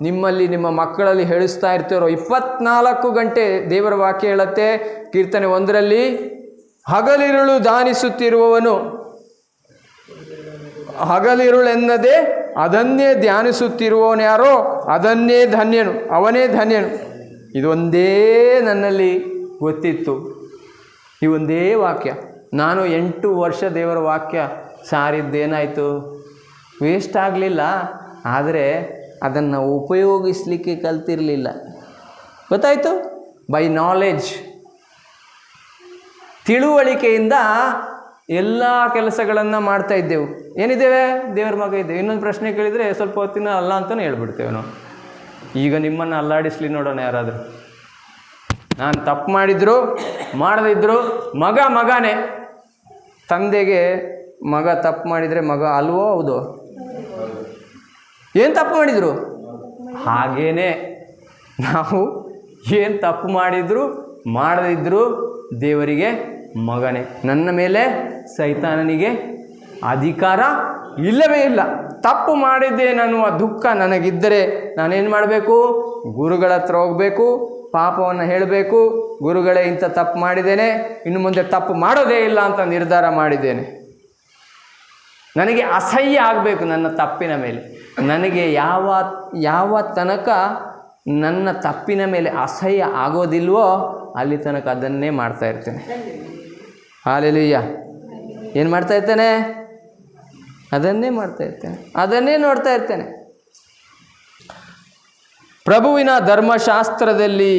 ನಿಮ್ಮಲ್ಲಿ ನಿಮ್ಮ ಮಕ್ಕಳಲ್ಲಿ ಹೇಳಿಸ್ತಾ ಇರ್ತೀರೋ, 24 ಗಂಟೆ ದೇವರ ವಾಕ್ಯ ಹೇಳುತ್ತೆ. ಕೀರ್ತನೆ 1ರಲ್ಲಿ, ಹಗಲಿರುಳು ಧ್ಯಾನಿಸುತ್ತಿರುವವನು, ಹಗಲಿರುಳೆನ್ನದೆ ಅದನ್ನೇ ಧ್ಯಾನಿಸುತ್ತಿರುವವನು ಯಾರೋ ಅದನ್ನೇ ಧನ್ಯನು, ಅವನೇ ಧನ್ಯನು. ಇದೊಂದೇ ನನ್ನಲ್ಲಿ ಗೊತ್ತಿತ್ತು, ಈ ಒಂದೇ ವಾಕ್ಯ. ನಾನು 8 ವರ್ಷ ದೇವರ ವಾಕ್ಯ ಸಾರಿದ್ದೇನಾಯಿತು? ವೇಸ್ಟ್ ಆಗಲಿಲ್ಲ, ಆದರೆ ಅದನ್ನು ಉಪಯೋಗಿಸಲಿಕ್ಕೆ ಕಲ್ತಿರಲಿಲ್ಲ. ಗೊತ್ತಾಯಿತು? ಬೈ ನಾಲೆಡ್ಜ್, ತಿಳುವಳಿಕೆಯಿಂದ ಎಲ್ಲ ಕೆಲಸಗಳನ್ನು ಮಾಡ್ತಾ ಇದ್ದೆವು. ಏನಿದ್ದೇವೆ? ದೇವರ ಮಗ ಇದ್ದೇವೆ. ಇನ್ನೊಂದು ಪ್ರಶ್ನೆ ಕೇಳಿದರೆ ಸ್ವಲ್ಪ ಹೊತ್ತಿನ ಅಲ್ಲ ಅಂತಲೇ ಹೇಳ್ಬಿಡ್ತೇವೆ ನಾವು. ಈಗ ನಿಮ್ಮನ್ನು ಅಲ್ಲಾಡಿಸ್ಲಿ ನೋಡೋಣ ಯಾರಾದರೂ. ನಾನು ತಪ್ಪು ಮಾಡಿದ್ರು ಮಾಡದಿದ್ರು ಮಗನೇ. ತಂದೆಗೆ ಮಗ ತಪ್ಪು ಮಾಡಿದರೆ ಮಗ ಅಲ್ವೋ? ಹೌದು. ಏನು ತಪ್ಪು ಮಾಡಿದರು? ಹಾಗೇನೆ ನಾವು ಏನು ತಪ್ಪು ಮಾಡಿದ್ರು ಮಾಡದಿದ್ರು ದೇವರಿಗೆ ಮಗನೇ. ನನ್ನ ಮೇಲೆ ಸೈತಾನನಿಗೆ ಅಧಿಕಾರ ಇಲ್ಲವೇ ಇಲ್ಲ. ತಪ್ಪು ಮಾಡಿದ್ದೇನನ್ನುವ ದುಃಖ ನನಗಿದ್ದರೆ ನಾನೇನು ಮಾಡಬೇಕು? ಗುರುಗಳ ಹತ್ರ ಹೋಗಬೇಕು, ಪಾಪವನ್ನು ಹೇಳಬೇಕು. ಗುರುಗಳೇ, ಇಂಥ ತಪ್ಪು ಮಾಡಿದ್ದೇನೆ, ಇನ್ನು ಮುಂದೆ ತಪ್ಪು ಮಾಡೋದೇ ಇಲ್ಲ ಅಂತ ನಿರ್ಧಾರ ಮಾಡಿದ್ದೇನೆ. ನನಗೆ ಅಸಹ್ಯ ಆಗಬೇಕು ನನ್ನ ತಪ್ಪಿನ ಮೇಲೆ. ನನಗೆ ಯಾವ ತನಕ ನನ್ನ ತಪ್ಪಿನ ಮೇಲೆ ಅಸಹ್ಯ ಆಗೋದಿಲ್ವೋ ಅಲ್ಲಿ ತನಕ ಅದನ್ನೇ ಮಾಡ್ತಾ ಇರ್ತೇನೆ. ಹಾಲೆಲೂಯ್ಯ. ಏನು ಮಾಡ್ತಾ ಇರ್ತೇನೆ? ಅದನ್ನೇ ಮಾಡ್ತಾ ಇರ್ತೇನೆ, ಅದನ್ನೇ ನೋಡ್ತಾ ಇರ್ತೇನೆ. ಪ್ರಭುವಿನ ಧರ್ಮಶಾಸ್ತ್ರದಲ್ಲಿ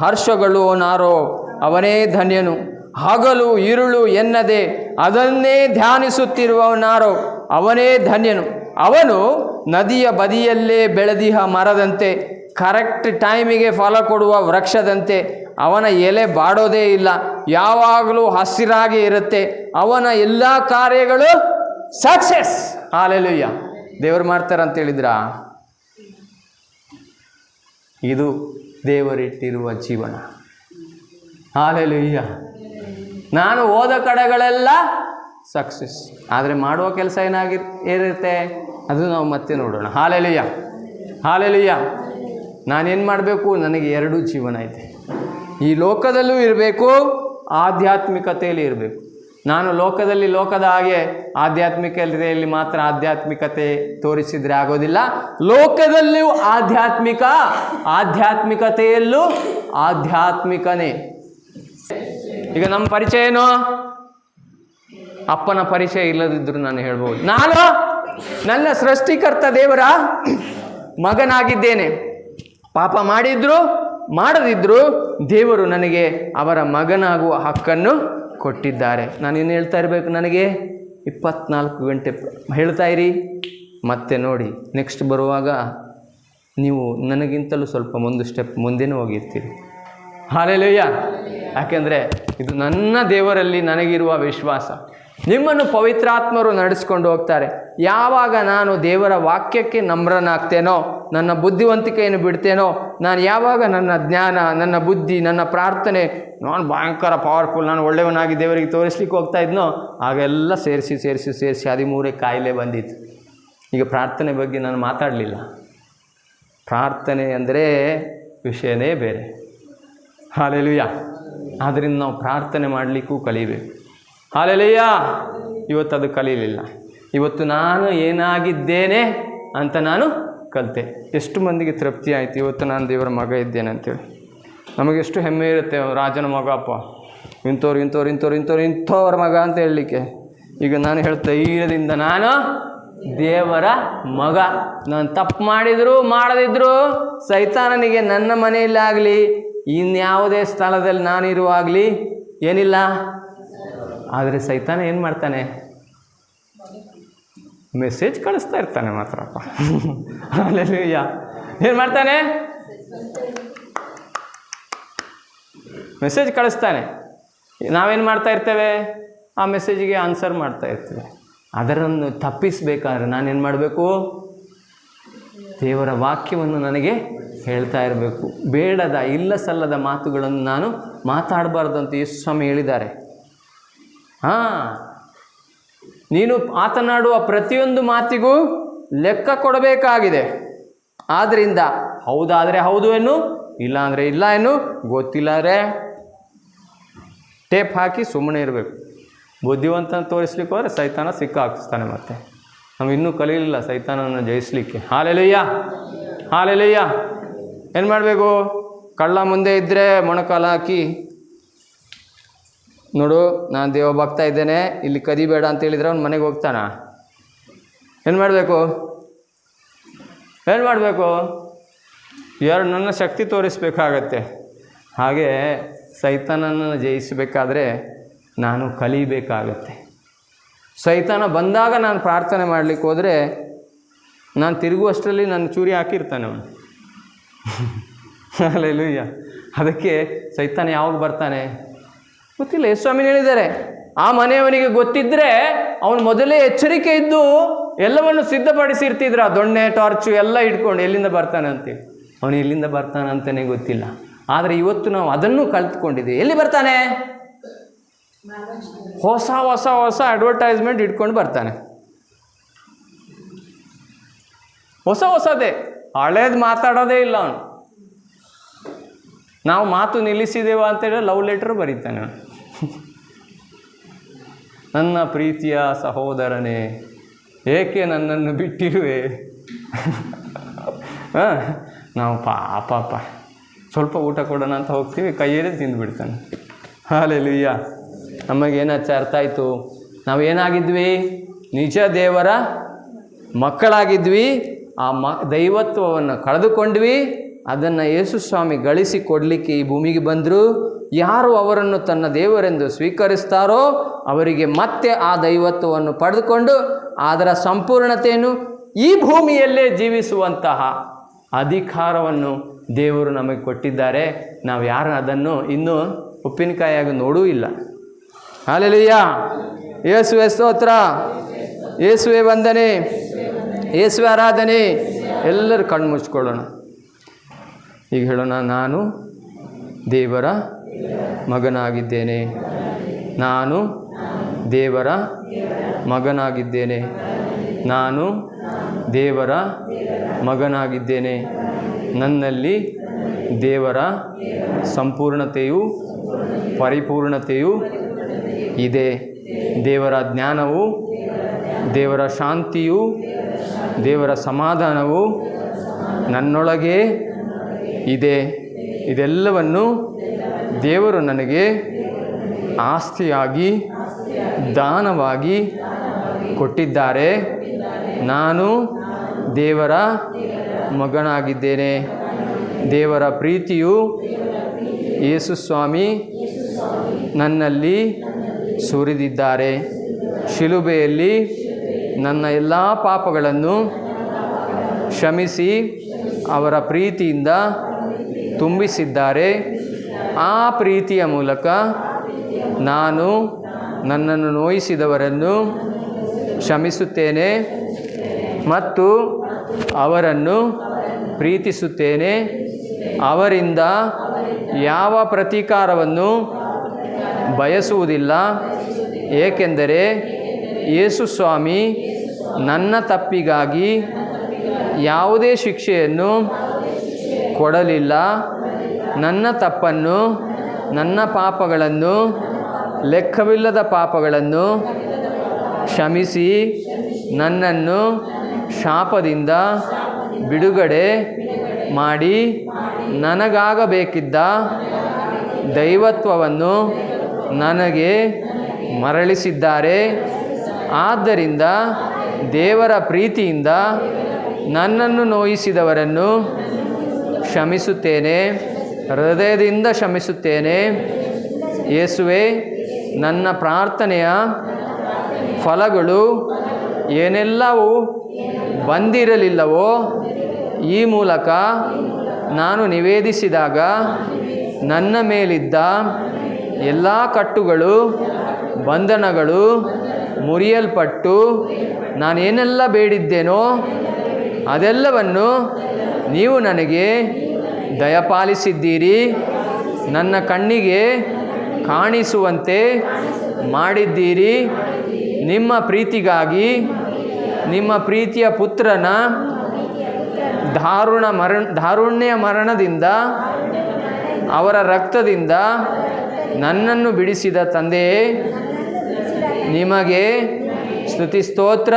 ಹರ್ಷಗೊಳ್ಳುವವನಾರೋ ಅವನೇ ಧನ್ಯನು. ಹಗಲು ಇರುಳು ಎನ್ನದೆ ಅದನ್ನೇ ಧ್ಯಾನಿಸುತ್ತಿರುವವನಾರೋ ಅವನೇ ಧನ್ಯನು. ಅವನು ನದಿಯ ಬದಿಯಲ್ಲೇ ಬೆಳೆದಿಹ ಮರದಂತೆ, ಕರೆಕ್ಟ್ ಟೈಮಿಗೆ ಫಲ ಕೊಡುವ ವೃಕ್ಷದಂತೆ. ಅವನ ಎಲೆ ಬಾಡೋದೇ ಇಲ್ಲ, ಯಾವಾಗಲೂ ಹಸಿರಾಗಿ ಇರುತ್ತೆ. ಅವನ ಎಲ್ಲ ಕಾರ್ಯಗಳು ಸಕ್ಸೆಸ್. ಹಾಲೆಲೂಯ್ಯ. ದೇವರು ಮಾಡ್ತಾರಂತ ಹೇಳಿದ್ರಾ? ಇದು ದೇವರಿಟ್ಟಿರುವ ಜೀವನ. ಹಾಲೆಲೂಯ್ಯ. ನಾನು ಹೋದ ಕಡೆಗಳೆಲ್ಲ ಸಕ್ಸಸ್, ಆದರೆ ಮಾಡುವ ಕೆಲಸ ಏನಿರುತ್ತೆ? ಅದು ನಾವು ಮತ್ತೆ ನೋಡೋಣ. Hallelujah, hallelujah. ನಾನೇನು ಮಾಡಬೇಕು? ನನಗೆ ಎರಡೂ ಜೀವನ ಐತೆ. ಈ ಲೋಕದಲ್ಲೂ ಇರಬೇಕು, ಆಧ್ಯಾತ್ಮಿಕತೆಯಲ್ಲಿ ಇರಬೇಕು. ನಾನು ಲೋಕದ ಹಾಗೆ ಆಧ್ಯಾತ್ಮಿಕತೆಯಲ್ಲಿ ಮಾತ್ರ ಆಧ್ಯಾತ್ಮಿಕತೆ ತೋರಿಸಿದರೆ ಆಗೋದಿಲ್ಲ. ಲೋಕದಲ್ಲೂ ಆಧ್ಯಾತ್ಮಿಕತೆಯಲ್ಲೂ ಆಧ್ಯಾತ್ಮಿಕನೇ. ಈಗ ನಮ್ಮ ಪರಿಚಯ ಏನು? ಅಪ್ಪನ ಪರಿಚಯ ಇಲ್ಲದಿದ್ದರೂ ನಾನು ಹೇಳ್ಬೋದು, ನಾನು ನನ್ನ ಸೃಷ್ಟಿಕರ್ತ ದೇವರ ಮಗನಾಗಿದ್ದೇನೆ. ಪಾಪ ಮಾಡಿದ್ರು ಮಾಡದಿದ್ದರೂ ದೇವರು ನನಗೆ ಅವರ ಮಗನಾಗುವ ಹಕ್ಕನ್ನು ಕೊಟ್ಟಿದ್ದಾರೆ. ನಾನೇನು ಹೇಳ್ತಾ ಇರಬೇಕು? ನನಗೆ 24 ಗಂಟೆ ಹೇಳ್ತಾ ಇರಿ. ಮತ್ತೆ ನೋಡಿ, ನೆಕ್ಸ್ಟ್ ಬರುವಾಗ ನೀವು ನನಗಿಂತಲೂ ಸ್ವಲ್ಪ ಒಂದು ಸ್ಟೆಪ್ ಮುಂದೆನೂ ಹೋಗಿರ್ತೀರಿ. ಹಾಲೆಲೂಯ. ಯಾಕೆಂದರೆ ಇದು ನನ್ನ ದೇವರಲ್ಲಿ ನನಗಿರುವ ವಿಶ್ವಾಸ. ನಿಮ್ಮನ್ನು ಪವಿತ್ರಾತ್ಮರು ನಡೆಸ್ಕೊಂಡು ಹೋಗ್ತಾರೆ. ಯಾವಾಗ ನಾನು ದೇವರ ವಾಕ್ಯಕ್ಕೆ ನಮ್ರನಾಗ್ತೇನೋ, ನನ್ನ ಬುದ್ಧಿವಂತಿಕೆಯನ್ನು ಬಿಡ್ತೇನೋ, ನಾನು ಯಾವಾಗ ನನ್ನ ಜ್ಞಾನ, ನನ್ನ ಬುದ್ಧಿ, ನನ್ನ ಪ್ರಾರ್ಥನೆ, ನಾನು ಭಯಂಕರ ಪವರ್ಫುಲ್, ನಾನು ಒಳ್ಳೆಯವನಾಗಿ ದೇವರಿಗೆ ತೋರಿಸ್ಲಿಕ್ಕೆ ಹೋಗ್ತಾ ಇದ್ನೋ, ಆಗೆಲ್ಲ ಸೇರಿಸಿ 13 ಕಾಯಿಲೆ ಬಂದಿತ್ತು. ಈಗ ಪ್ರಾರ್ಥನೆ ಬಗ್ಗೆ ನಾನು ಮಾತಾಡಲಿಲ್ಲ. ಪ್ರಾರ್ಥನೆ ಅಂದರೆ ವಿಷಯನೇ ಬೇರೆ. ಹಾಲೆಲೂಯ. ಆದ್ದರಿಂದ ನಾವು ಪ್ರಾರ್ಥನೆ ಮಾಡಲಿಕ್ಕೂ ಕಲಿಬೇಕು. ಹಾಲೆಲೂಯ. ಇವತ್ತು ಅದು ಕಲೀಲಿಲ್ಲ. ಇವತ್ತು ನಾನು ಏನಾಗಿದ್ದೇನೆ ಅಂತ ನಾನು ಕಲಿತೆ. ಎಷ್ಟು ಮಂದಿಗೆ ತೃಪ್ತಿ ಆಯಿತು, ಇವತ್ತು ನಾನು ದೇವರ ಮಗ ಇದ್ದೇನೆ ಅಂತೇಳಿ. ನಮಗೆಷ್ಟು ಹೆಮ್ಮೆ ಇರುತ್ತೆ, ರಾಜನ ಮಗಪ್ಪ, ಇಂಥವ್ರ ಮಗ ಅಂತ ಹೇಳಲಿಕ್ಕೆ. ಈಗ ನಾನು ಹೇಳ್ತಾ ಧೈರ್ಯದಿಂದ ನಾನು ದೇವರ ಮಗ. ನಾನು ತಪ್ಪು ಮಾಡಿದರೂ ಮಾಡದಿದ್ದರೂ ಸೈತಾನನಿಗೆ ನನ್ನ ಮನೆಯಲ್ಲಾಗಲಿ ಇನ್ಯಾವುದೇ ಸ್ಥಳದಲ್ಲಿ ನಾನಿರುವಾಗಲಿ ಏನಿಲ್ಲ. ಆದರೆ ಸೈತಾನ ಏನು ಮಾಡ್ತಾನೆ? ಮೆಸೇಜ್ ಕಳಿಸ್ತಾ ಇರ್ತಾನೆ ಮಾತ್ರಪ್ಪ. ಅಲ್ಲೆಲ್ಲೂಯ್ಯ. ಏನು ಮಾಡ್ತಾನೆ? ಮೆಸೇಜ್ ಕಳಿಸ್ತಾನೆ. ನಾವೇನು ಮಾಡ್ತಾ ಇರ್ತೇವೆ? ಆ ಮೆಸೇಜಿಗೆ ಆನ್ಸರ್ ಮಾಡ್ತಾ ಇರ್ತೇವೆ. ಅದರನ್ನು ತಪ್ಪಿಸಬೇಕಾದ್ರೆ ನಾನೇನು ಮಾಡಬೇಕು? ದೇವರ ವಾಕ್ಯವನ್ನು ನನಗೆ ಹೇಳ್ತಾ ಇರಬೇಕು. ಬೇಡದ ಇಲ್ಲ ಸಲ್ಲದ ಮಾತುಗಳನ್ನು ನಾನು ಮಾತಾಡಬಾರ್ದು ಅಂತ ಯೇಸು ಸ್ವಾಮಿ ಹೇಳಿದ್ದಾರೆ. ನೀನು ಮಾತನಾಡುವ ಪ್ರತಿಯೊಂದು ಮಾತಿಗೂ ಲೆಕ್ಕ ಕೊಡಬೇಕಾಗಿದೆ. ಆದ್ದರಿಂದ ಹೌದಾದರೆ ಹೌದು ಏನು, ಇಲ್ಲ ಅಂದರೆ ಇಲ್ಲ ಏನು, ಗೊತ್ತಿಲ್ಲಾದರೆ ಟೇಪ್ ಹಾಕಿ ಸುಮ್ಮನೆ ಇರಬೇಕು. ಬುದ್ಧಿವಂತನ ತೋರಿಸ್ಲಿಕ್ಕೆ ಹೋದರೆ ಸೈತಾನ ಸಿಕ್ಕ ಹಾಕಿಸ್ತಾನೆ. ಮತ್ತೆ ನಾವು ಇನ್ನೂ ಕಲೀಲಿಲ್ಲ ಸೈತಾನವನ್ನು ಜಯಿಸಲಿಕ್ಕೆ. Hallelujah, hallelujah. ಏನು ಮಾಡಬೇಕು? ಕಳ್ಳ ಮುಂದೆ ಇದ್ದರೆ ಮೊಣಕಾಲು ಹಾಕಿ, ನೋಡು ನಾನು ದೇವ ಭಕ್ತ ಇದ್ದೇನೆ, ಇಲ್ಲಿ ಕದಿಬೇಡ ಅಂತ ಹೇಳಿದರೆ ಅವ್ನು ಮನೆಗೆ ಹೋಗ್ತಾನ? ಏನು ಮಾಡಬೇಕು? ನನ್ನ ಶಕ್ತಿ ತೋರಿಸ್ಬೇಕಾಗತ್ತೆ. ಹಾಗೆ ಸೈತಾನನ್ನು ಜಯಿಸಬೇಕಾದ್ರೆ ನಾನು ಕಲಿಬೇಕಾಗತ್ತೆ. ಸೈತಾನ ಬಂದಾಗ ನಾನು ಪ್ರಾರ್ಥನೆ ಮಾಡಲಿಕ್ಕೆ ಹೋದರೆ ನಾನು ತಿರುಗುವಷ್ಟರಲ್ಲಿ ನನ್ನ ಚೂರಿ ಹಾಕಿರ್ತಾನೆ ಅವನು. ಅಲ್ಲೆಲ್ಲೂಯ್ಯ. ಅದಕ್ಕೆ ಸೈತಾನ ಯಾವಾಗ ಬರ್ತಾನೆ ಗೊತ್ತಿಲ್ಲ. ಯೇಸು ಸ್ವಾಮಿ ಹೇಳಿದ್ದಾರೆ, ಆ ಮನೆಯವನಿಗೆ ಗೊತ್ತಿದ್ದರೆ ಅವನು ಮೊದಲೇ ಎಚ್ಚರಿಕೆ ಇದ್ದು ಎಲ್ಲವನ್ನು ಸಿದ್ಧಪಡಿಸಿರ್ತಿದ್ರ. ದೊಣ್ಣೆ, ಟಾರ್ಚು ಎಲ್ಲ ಇಟ್ಕೊಂಡು ಎಲ್ಲಿಂದ ಬರ್ತಾನೆ ಅಂತೇಳಿ. ಅವನು ಎಲ್ಲಿಂದ ಬರ್ತಾನೆ ಅಂತಲೇ ಗೊತ್ತಿಲ್ಲ. ಆದರೆ ಇವತ್ತು ನಾವು ಅದನ್ನು ಕಲ್ತ್ಕೊಂಡಿದ್ದೀವಿ. ಎಲ್ಲಿ ಬರ್ತಾನೆ? ಹೊಸ ಅಡ್ವರ್ಟೈಸ್ಮೆಂಟ್ ಇಟ್ಕೊಂಡು ಬರ್ತಾನೆ. ಹೊಸದೇ, ಹಳೇದು ಮಾತಾಡೋದೇ ಇಲ್ಲ ಅವನು. ನಾವು ಮಾತು ನಿಲ್ಲಿಸಿದೇವ ಅಂತೇಳಿ ಲವ್ ಲೆಟ್ರ್ ಬರೀತಾನೆ. ನನ್ನ ಪ್ರೀತಿಯ ಸಹೋದರನೇ, ಏಕೆ ನನ್ನನ್ನು ಬಿಟ್ಟಿರುವೆ? ನಾವು ಪಾಪ ಸ್ವಲ್ಪ ಊಟ ಕೊಡೋಣ ಅಂತ ಹೋಗ್ತೀವಿ, ಕೈಯಲ್ಲೇ ತಿಂದುಬಿಡ್ತಾನೆ. ಹಾಲೆಲೂಯ್ಯ. ನಮಗೇನಾಚೆ ಅರ್ಥ ಆಯಿತು? ನಾವೇನಾಗಿದ್ವಿ? ನಿಜ ದೇವರ ಮಕ್ಕಳಾಗಿದ್ವಿ. ಆ ದೈವತ್ವವನ್ನು ಕಳೆದುಕೊಂಡ್ವಿ. ಅದನ್ನು ಯೇಸು ಸ್ವಾಮಿ ಗಳಿಸಿ ಕೊಡಲಿಕ್ಕೆ ಈ ಭೂಮಿಗೆ ಬಂದರು. ಯಾರು ಅವರನ್ನು ತನ್ನ ದೇವರೆಂದು ಸ್ವೀಕರಿಸ್ತಾರೋ ಅವರಿಗೆ ಮತ್ತೆ ಆ ದೈವತ್ವವನ್ನು ಪಡೆದುಕೊಂಡು ಅದರ ಸಂಪೂರ್ಣತೆಯನ್ನು ಈ ಭೂಮಿಯಲ್ಲೇ ಜೀವಿಸುವಂತಹ ಅಧಿಕಾರವನ್ನು ದೇವರು ನಮಗೆ ಕೊಟ್ಟಿದ್ದಾರೆ. ನಾವು ಯಾರು ಅದನ್ನು ಇನ್ನೂ ಉಪ್ಪಿನಕಾಯಿಯಾಗಿ ನೋಡೂ ಇಲ್ಲ. ಹಾಲೆಲೂಯ್ಯ. ಯೇಸುವೆ ಸ್ತೋತ್ರ, ಯೇಸುವೆ ವಂದನೆ, ಯೇಸುವೆ ಆರಾಧನೆ. ಎಲ್ಲರೂ ಕಣ್ಣು ಮುಚ್ಕೊಳ್ಳೋಣ. ಈಗ ಹೇಳೋಣ, ನಾನು ದೇವರ ಮಗನಾಗಿದ್ದೇನೆ. ನಾನು ದೇವರ ಮಗನಾಗಿದ್ದೇನೆ. ನಾನು ದೇವರ ಮಗನಾಗಿದ್ದೇನೆ. ನನ್ನಲ್ಲಿ ದೇವರ ಸಂಪೂರ್ಣತೆಯು ಪರಿಪೂರ್ಣತೆಯು ಇದೆ. ದೇವರ ಜ್ಞಾನವು, ದೇವರ ಶಾಂತಿಯು, ದೇವರ ಸಮಾಧಾನವು ನನ್ನೊಳಗೆ ಇದೆ. ಇದೆಲ್ಲವನ್ನು ದೇವರು ನನಗೆ ಆಸ್ತಿಯಾಗಿ ದಾನವಾಗಿ ಕೊಟ್ಟಿದ್ದಾರೆ. ನಾನು ದೇವರ ಮಗನಾಗಿದ್ದೇನೆ. ದೇವರ ಪ್ರೀತಿಯು ಯೇಸು ಸ್ವಾಮಿ ನನ್ನಲ್ಲಿ ಸುರಿದಿದ್ದಾರೆ. ಶಿಲುಬೆಯಲ್ಲಿ ನನ್ನ ಎಲ್ಲ ಪಾಪಗಳನ್ನು ಕ್ಷಮಿಸಿ ಅವರ ಪ್ರೀತಿಯಿಂದ ತುಂಬಿಸಿದ್ದಾರೆ. ಆ ಪ್ರೀತಿಯ ಮೂಲಕ ನಾನು ನನ್ನನ್ನು ನೋಯಿಸಿದವರನ್ನು ಕ್ಷಮಿಸುತ್ತೇನೆ ಮತ್ತು ಅವರನ್ನು ಪ್ರೀತಿಸುತ್ತೇನೆ. ಅವರಿಂದ ಯಾವ ಪ್ರತೀಕಾರವನ್ನು ಬಯಸುವುದಿಲ್ಲ, ಏಕೆಂದರೆ ಯೇಸು ಸ್ವಾಮಿ ನನ್ನ ತಪ್ಪಿಗಾಗಿ ಯಾವುದೇ ಶಿಕ್ಷೆಯನ್ನು ಕೊಡಲಿಲ್ಲ. ನನ್ನ ತಪ್ಪನ್ನು, ನನ್ನ ಪಾಪಗಳನ್ನು, ಲೆಕ್ಕವಿಲ್ಲದ ಪಾಪಗಳನ್ನು ಕ್ಷಮಿಸಿ ನನ್ನನ್ನು ಶಾಪದಿಂದ ಬಿಡುಗಡೆ ಮಾಡಿ ನನಗಾಗಬೇಕಿದ್ದ ದೈವತ್ವವನ್ನು ನನಗೆ ಮರಳಿಸಿದ್ದಾರೆ. ಆದ್ದರಿಂದ ದೇವರ ಪ್ರೀತಿಯಿಂದ ನನ್ನನ್ನು ನೋಯಿಸಿದವರನ್ನು ಕ್ಷಮಿಸುತ್ತೇನೆ, ಹೃದಯದಿಂದ ಕ್ಷಮಿಸುತ್ತೇನೆ. ಯೇಸುವೆ, ನನ್ನ ಪ್ರಾರ್ಥನೆಯ ಫಲಗಳು ಏನೆಲ್ಲವೂ ಬಂದಿರಲಿಲ್ಲವೋ ಈ ಮೂಲಕ ನಾನು ನಿವೇದಿಸಿದಾಗ ನನ್ನ ಮೇಲಿದ್ದ ಎಲ್ಲ ಕಟ್ಟುಗಳು, ಬಂಧನಗಳು ಮುರಿಯಲ್ಪಟ್ಟು ನಾನೇನೆಲ್ಲ ಬೇಡಿದ್ದೇನೋ ಅದೆಲ್ಲವನ್ನು ನೀವು ನನಗೆ ದಯಪಾಲಿಸಿದ್ದೀರಿ. ನನ್ನ ಕಣ್ಣಿಗೆ ಕಾಣಿಸುವಂತೆ ಮಾಡಿದ್ದೀರಿ. ನಿಮ್ಮ ಪ್ರೀತಿಗಾಗಿ, ನಿಮ್ಮ ಪ್ರೀತಿಯ ಪುತ್ರನ ದಾರುಣ್ಯ ಮರಣದಿಂದ, ಅವರ ರಕ್ತದಿಂದ ನನ್ನನ್ನು ಬಿಡಿಸಿದ ತಂದೆಯೇ, ನಿಮಗೆ ಸ್ತುತಿ ಸ್ತೋತ್ರ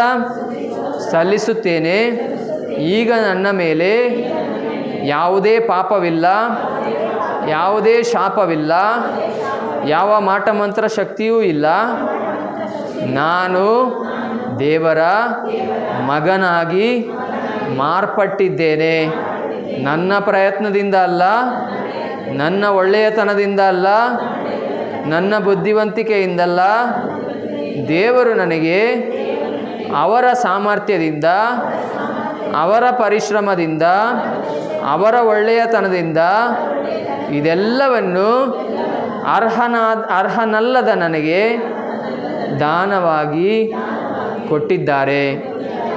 ಸಲ್ಲಿಸುತ್ತೇನೆ. ಈಗ ನನ್ನ ಮೇಲೆ ಯಾವುದೇ ಪಾಪವಿಲ್ಲ, ಯಾವುದೇ ಶಾಪವಿಲ್ಲ, ಯಾವ ಮಾಟಮಂತ್ರ ಶಕ್ತಿಯೂ ಇಲ್ಲ. ನಾನು ದೇವರ ಮಗನಾಗಿ ಮಾರ್ಪಟ್ಟಿದ್ದೇನೆ. ನನ್ನ ಪ್ರಯತ್ನದಿಂದ ಅಲ್ಲ, ನನ್ನ ಒಳ್ಳೆಯತನದಿಂದ ಅಲ್ಲ, ನನ್ನ ಬುದ್ಧಿವಂತಿಕೆಯಿಂದಲ್ಲ. ದೇವರು ನನಗೆ ಅವರ ಸಾಮರ್ಥ್ಯದಿಂದ, ಅವರ ಪರಿಶ್ರಮದಿಂದ, ಅವರ ಒಳ್ಳೆಯತನದಿಂದ ಇದೆಲ್ಲವನ್ನು ಅರ್ಹನಲ್ಲದ ನನಗೆ ದಾನವಾಗಿ ಕೊಟ್ಟಿದ್ದಾರೆ.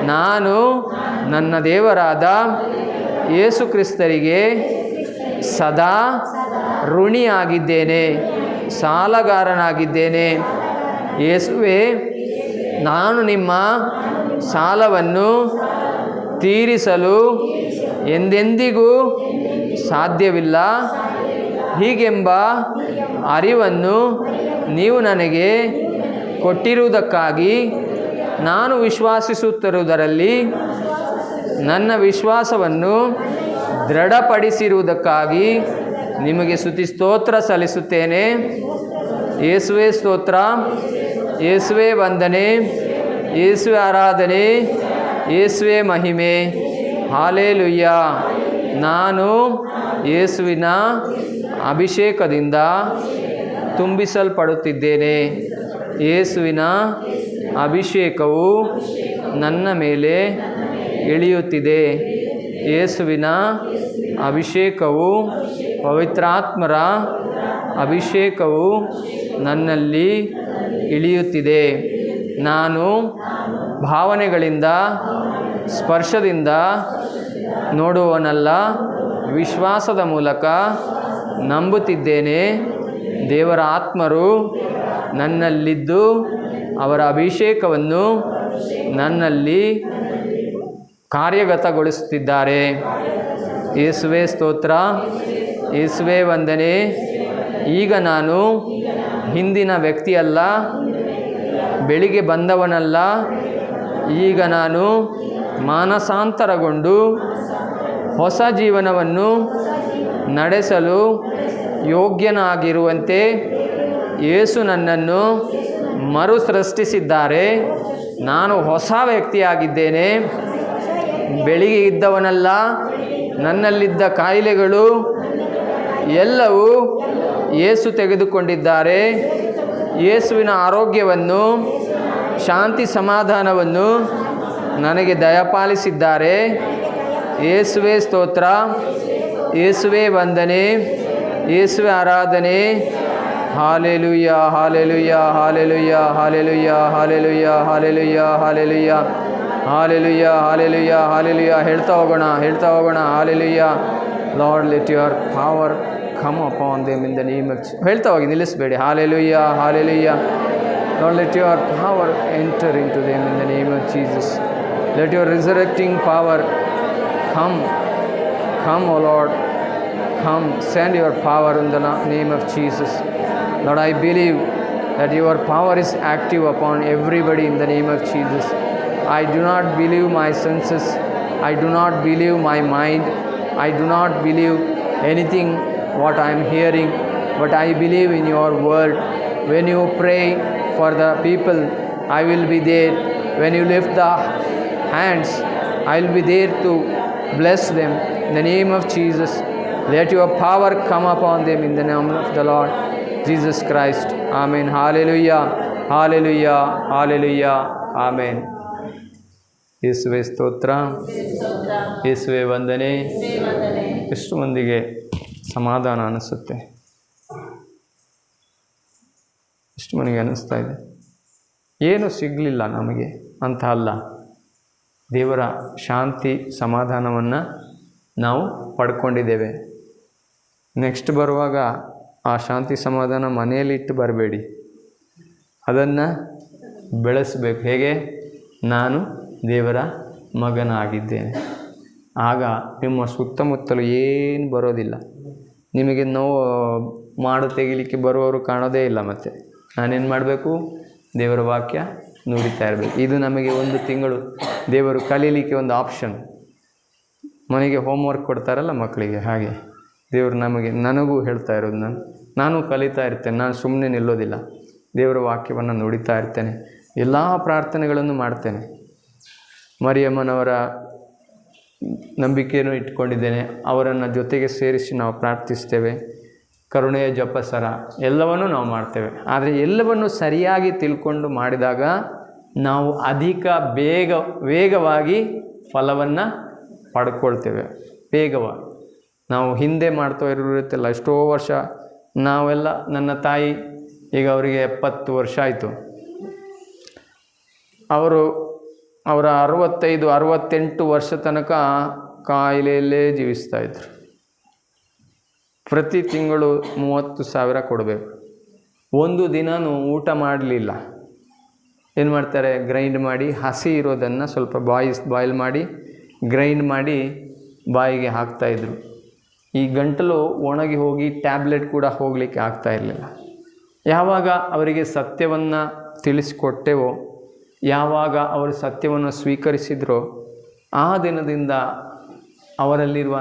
ನಾನು ನನ್ನ ದೇವರಾದ ಯೇಸು ಕ್ರಿಸ್ತರಿಗೆ ಸದಾ ಋಣಿಯಾಗಿದ್ದೇನೆ, ಸಾಲಗಾರನಾಗಿದ್ದೇನೆ. ಯೇಸುವೇ, ನಾನು ನಿಮ್ಮ ಸಾಲವನ್ನು ತೀರಿಸಲು ಎಂದೆಂದಿಗೂ ಸಾಧ್ಯವಿಲ್ಲ. ಹೀಗೆಂಬ ಅರಿವನ್ನು ನೀವು ನನಗೆ ಕೊಟ್ಟಿರುವುದಕ್ಕಾಗಿ, ನಾನು ವಿಶ್ವಾಸಿಸುತ್ತಿರುವುದರಲ್ಲಿ ನನ್ನ ವಿಶ್ವಾಸವನ್ನು ದೃಢಪಡಿಸಿರುವುದಕ್ಕಾಗಿ ನಿಮಗೆ ಸ್ತುತಿ ಸ್ತೋತ್ರ ಸಲ್ಲಿಸುತ್ತೇನೆ. ಯೇಸುವೇ ಸ್ತೋತ್ರ, ಯೇಸುವೇ ವಂದನೆ, ಯೇಸುವೇ ಆರಾಧನೆ, ಯೇಸುವೇ ಮಹಿಮೆ. ಹಾಲೆಲೂಯ. ನಾನು ಯೇಸುವಿನ ಅಭಿಷೇಕದಿಂದ ತುಂಬಿಸಲ್ಪಡುತ್ತಿದ್ದೇನೆ. ಯೇಸುವಿನ ಅಭಿಷೇಕವು ನನ್ನ ಮೇಲೆ ಇಳಿಯುತ್ತಿದೆ. ಯೇಸುವಿನ ಅಭಿಷೇಕವು, ಪವಿತ್ರಾತ್ಮರ ಅಭಿಷೇಕವು ನನ್ನಲ್ಲಿ ಇಳಿಯುತ್ತಿದೆ. ನಾನು ಭಾವನೆಗಳಿಂದ, ಸ್ಪರ್ಶದಿಂದ ನೋಡುವವನಲ್ಲ, ವಿಶ್ವಾಸದ ಮೂಲಕ ನಂಬುತ್ತಿದ್ದೇನೆ. ದೇವರ ಆತ್ಮರು ನನ್ನಲ್ಲಿದ್ದು ಅವರ ಅಭಿಷೇಕವನ್ನು ನನ್ನಲ್ಲಿ ಕಾರ್ಯಗತಗೊಳಿಸುತ್ತಿದ್ದಾರೆ. ಯೇಸುವೇ ಸ್ತೋತ್ರ, ಯೇಸುವೇ ವಂದನೆ. ಈಗ ನಾನು ಹಿಂದಿನ ವ್ಯಕ್ತಿಯಲ್ಲ, ಬೆಳಿಗ್ಗೆ ಬಂದವನಲ್ಲ. ಈಗ ನಾನು ಮಾನಸಾಂತರಗೊಂಡು ಹೊಸ ಜೀವನವನ್ನು ನಡೆಸಲು ಯೋಗ್ಯನಾಗಿರುವಂತೆ ಯೇಸು ನನ್ನನ್ನು ಮರುಸೃಷ್ಟಿಸಿದ್ದಾರೆ. ನಾನು ಹೊಸ ವ್ಯಕ್ತಿಯಾಗಿದ್ದೇನೆ, ಬೆಳಿಗ್ಗೆ ಇದ್ದವನಲ್ಲ. ನನ್ನಲ್ಲಿದ್ದ ಕಾಯಿಲೆಗಳು ಎಲ್ಲವೂ ಯೇಸು ತೆಗೆದುಕೊಂಡಿದ್ದಾರೆ. ಯೇಸುವಿನ ಆರೋಗ್ಯವನ್ನು, ಶಾಂತಿ ಸಮಾಧಾನವನ್ನು ನನಗೆ ದಯಪಾಲಿಸಿದ್ದಾರೆ. ಯೇಸುವೇ ಸ್ತೋತ್ರ, ಯೇಸುವೇ ವಂದನೆ, ಯೇಸುವೇ ಆರಾಧನೆ. Hallelujah, hallelujah, hallelujah, hallelujah, hallelujah, hallelujah, hallelujah, hallelujah, hallelujah, hallelujah. ಹೇಳ್ತಾ ಹೋಗೋಣ, ಹೇಳ್ತಾ ಹೋಗೋಣ. Hallelujah. Lord, let your power come upon them in the name of. ಹೇಳ್ತಾ ಹೋಗಿ, ನಿಲ್ಲಿಸಬೇಡಿ. Hallelujah, hallelujah. Lord, let your power enter into them in the name of Jesus. Let your resurrecting power come, come, O Lord, come, send your power in the name of Jesus. Lord, I believe that your power is active upon everybody in the name of Jesus. I do not believe my senses, I do not believe my mind, I do not believe anything what I am hearing, but I believe in your word. When you pray for the people, I will be there. When you lift the hands, I will be there to bless them in the name of Jesus. Let your power come upon them in the name of the Lord Jesus Christ. Amen. Hallelujah, hallelujah, hallelujah, amen. ಯೇಸುವೇ ಸ್ತೋತ್ರ, ಯೇಸುವೇ ವಂದನೆ. ಎಷ್ಟು ಮಂದಿಗೆ ಸಮಾಧಾನ ಅನಿಸುತ್ತೆ? ಎಷ್ಟು ಮಂದಿಗೆ ಅನ್ನಿಸ್ತಾ ಇದೆ ಏನೂ ಸಿಗಲಿಲ್ಲ ನಮಗೆ ಅಂತ? ಅಲ್ಲ, ದೇವರ ಶಾಂತಿ ಸಮಾಧಾನವನ್ನು ನಾವು ಪಡ್ಕೊಂಡಿದ್ದೇವೆ. ನೆಕ್ಸ್ಟ್ ಬರುವಾಗ ಆ ಶಾಂತಿ ಸಮಾಧಾನ ಮನೆಯಲ್ಲಿಟ್ಟು ಬರಬೇಡಿ, ಅದನ್ನು ಬೆಳೆಸಬೇಕು. ಹೇಗೆ? ನಾನು ದೇವರ ಮಗನಾಗಿದ್ದೇನೆ. ಆಗ ನಿಮ್ಮ ಸುತ್ತಮುತ್ತಲು ಏನು ಬರೋದಿಲ್ಲ. ನಿಮಗೆ ನೋವು ಮಾಡು ತೆಗಿಲಿಕ್ಕೆ ಬರುವವರು ಕಾಣೋದೇ ಇಲ್ಲ. ಮತ್ತು ನಾನೇನು ಮಾಡಬೇಕು? ದೇವರ ವಾಕ್ಯ ನುಡಿತಾ ಇರಬೇಕು. ಇದು ನಮಗೆ 1 ತಿಂಗಳು ದೇವರು ಕಲೀಲಿಕ್ಕೆ ಒಂದು ಆಪ್ಷನ್. ಮನೆಗೆ ಹೋಮ್ವರ್ಕ್ ಕೊಡ್ತಾರಲ್ಲ ಮಕ್ಕಳಿಗೆ, ಹಾಗೆ ದೇವರು ನನಗೂ ಹೇಳ್ತಾ ಇರೋದು. ನಾನು ಕಲಿತಾ ಇರ್ತೇನೆ. ನಾನು ಸುಮ್ಮನೆ ನಿಲ್ಲೋದಿಲ್ಲ. ದೇವರ ವಾಕ್ಯವನ್ನು ನುಡಿತಾ ಇರ್ತೇನೆ. ಎಲ್ಲ ಪ್ರಾರ್ಥನೆಗಳನ್ನು ಮಾಡ್ತೇನೆ. ಮರಿಯಮ್ಮನವರ ನಂಬಿಕೆಯನ್ನು ಇಟ್ಕೊಂಡಿದ್ದೇನೆ. ಅವರನ್ನು ಜೊತೆಗೆ ಸೇರಿಸಿ ನಾವು ಪ್ರಾರ್ಥಿಸ್ತೇವೆ. ಕರುಣೆಯ ಜಪಸರ ಎಲ್ಲವನ್ನೂ ನಾವು ಮಾಡ್ತೇವೆ. ಆದರೆ ಎಲ್ಲವನ್ನು ಸರಿಯಾಗಿ ತಿಳ್ಕೊಂಡು ಮಾಡಿದಾಗ ನಾವು ಅಧಿಕ ವೇಗವಾಗಿ ಫಲವನ್ನು ಪಡ್ಕೊಳ್ತೇವೆ. ವೇಗವಾಗಿ ನಾವು ಹಿಂದೆ ಮಾಡ್ತಾ ಇರುತ್ತಲ್ಲ, ಎಷ್ಟೋ ವರ್ಷ ನಾವೆಲ್ಲ, ನನ್ನ ತಾಯಿ ಈಗ ಅವರಿಗೆ 70 ವರ್ಷ ಆಯಿತು. ಅವರ 65-68 ವರ್ಷ ತನಕ ಕಾಯಿಲೆಯಲ್ಲೇ ಜೀವಿಸ್ತಾಯಿದ್ರು. ಪ್ರತಿ ತಿಂಗಳು 30,000 ಕೊಡಬೇಕು. ಒಂದು ದಿನವೂ ಊಟ ಮಾಡಲಿಲ್ಲ. ಏನು ಮಾಡ್ತಾರೆ? ಗ್ರೈಂಡ್ ಮಾಡಿ, ಹಸಿ ಇರೋದನ್ನು ಸ್ವಲ್ಪ ಬಾಯ್ಲ್ ಮಾಡಿ ಗ್ರೈಂಡ್ ಮಾಡಿ ಬಾಯಿಗೆ ಹಾಕ್ತಾಯಿದ್ರು. ಈ ಗಂಟಲು ಒಣಗಿ ಹೋಗಿ ಟ್ಯಾಬ್ಲೆಟ್ ಕೂಡ ಹೋಗಲಿಕ್ಕೆ ಆಗ್ತಾ ಇರಲಿಲ್ಲ. ಯಾವಾಗ ಅವರಿಗೆ ಸತ್ಯವನ್ನು ತಿಳಿಸಿಕೊಟ್ಟೆವೋ, ಯಾವಾಗ ಅವರು ಸತ್ಯವನ್ನು ಸ್ವೀಕರಿಸಿದ್ರೋ, ಆ ದಿನದಿಂದ ಅವರಲ್ಲಿರುವ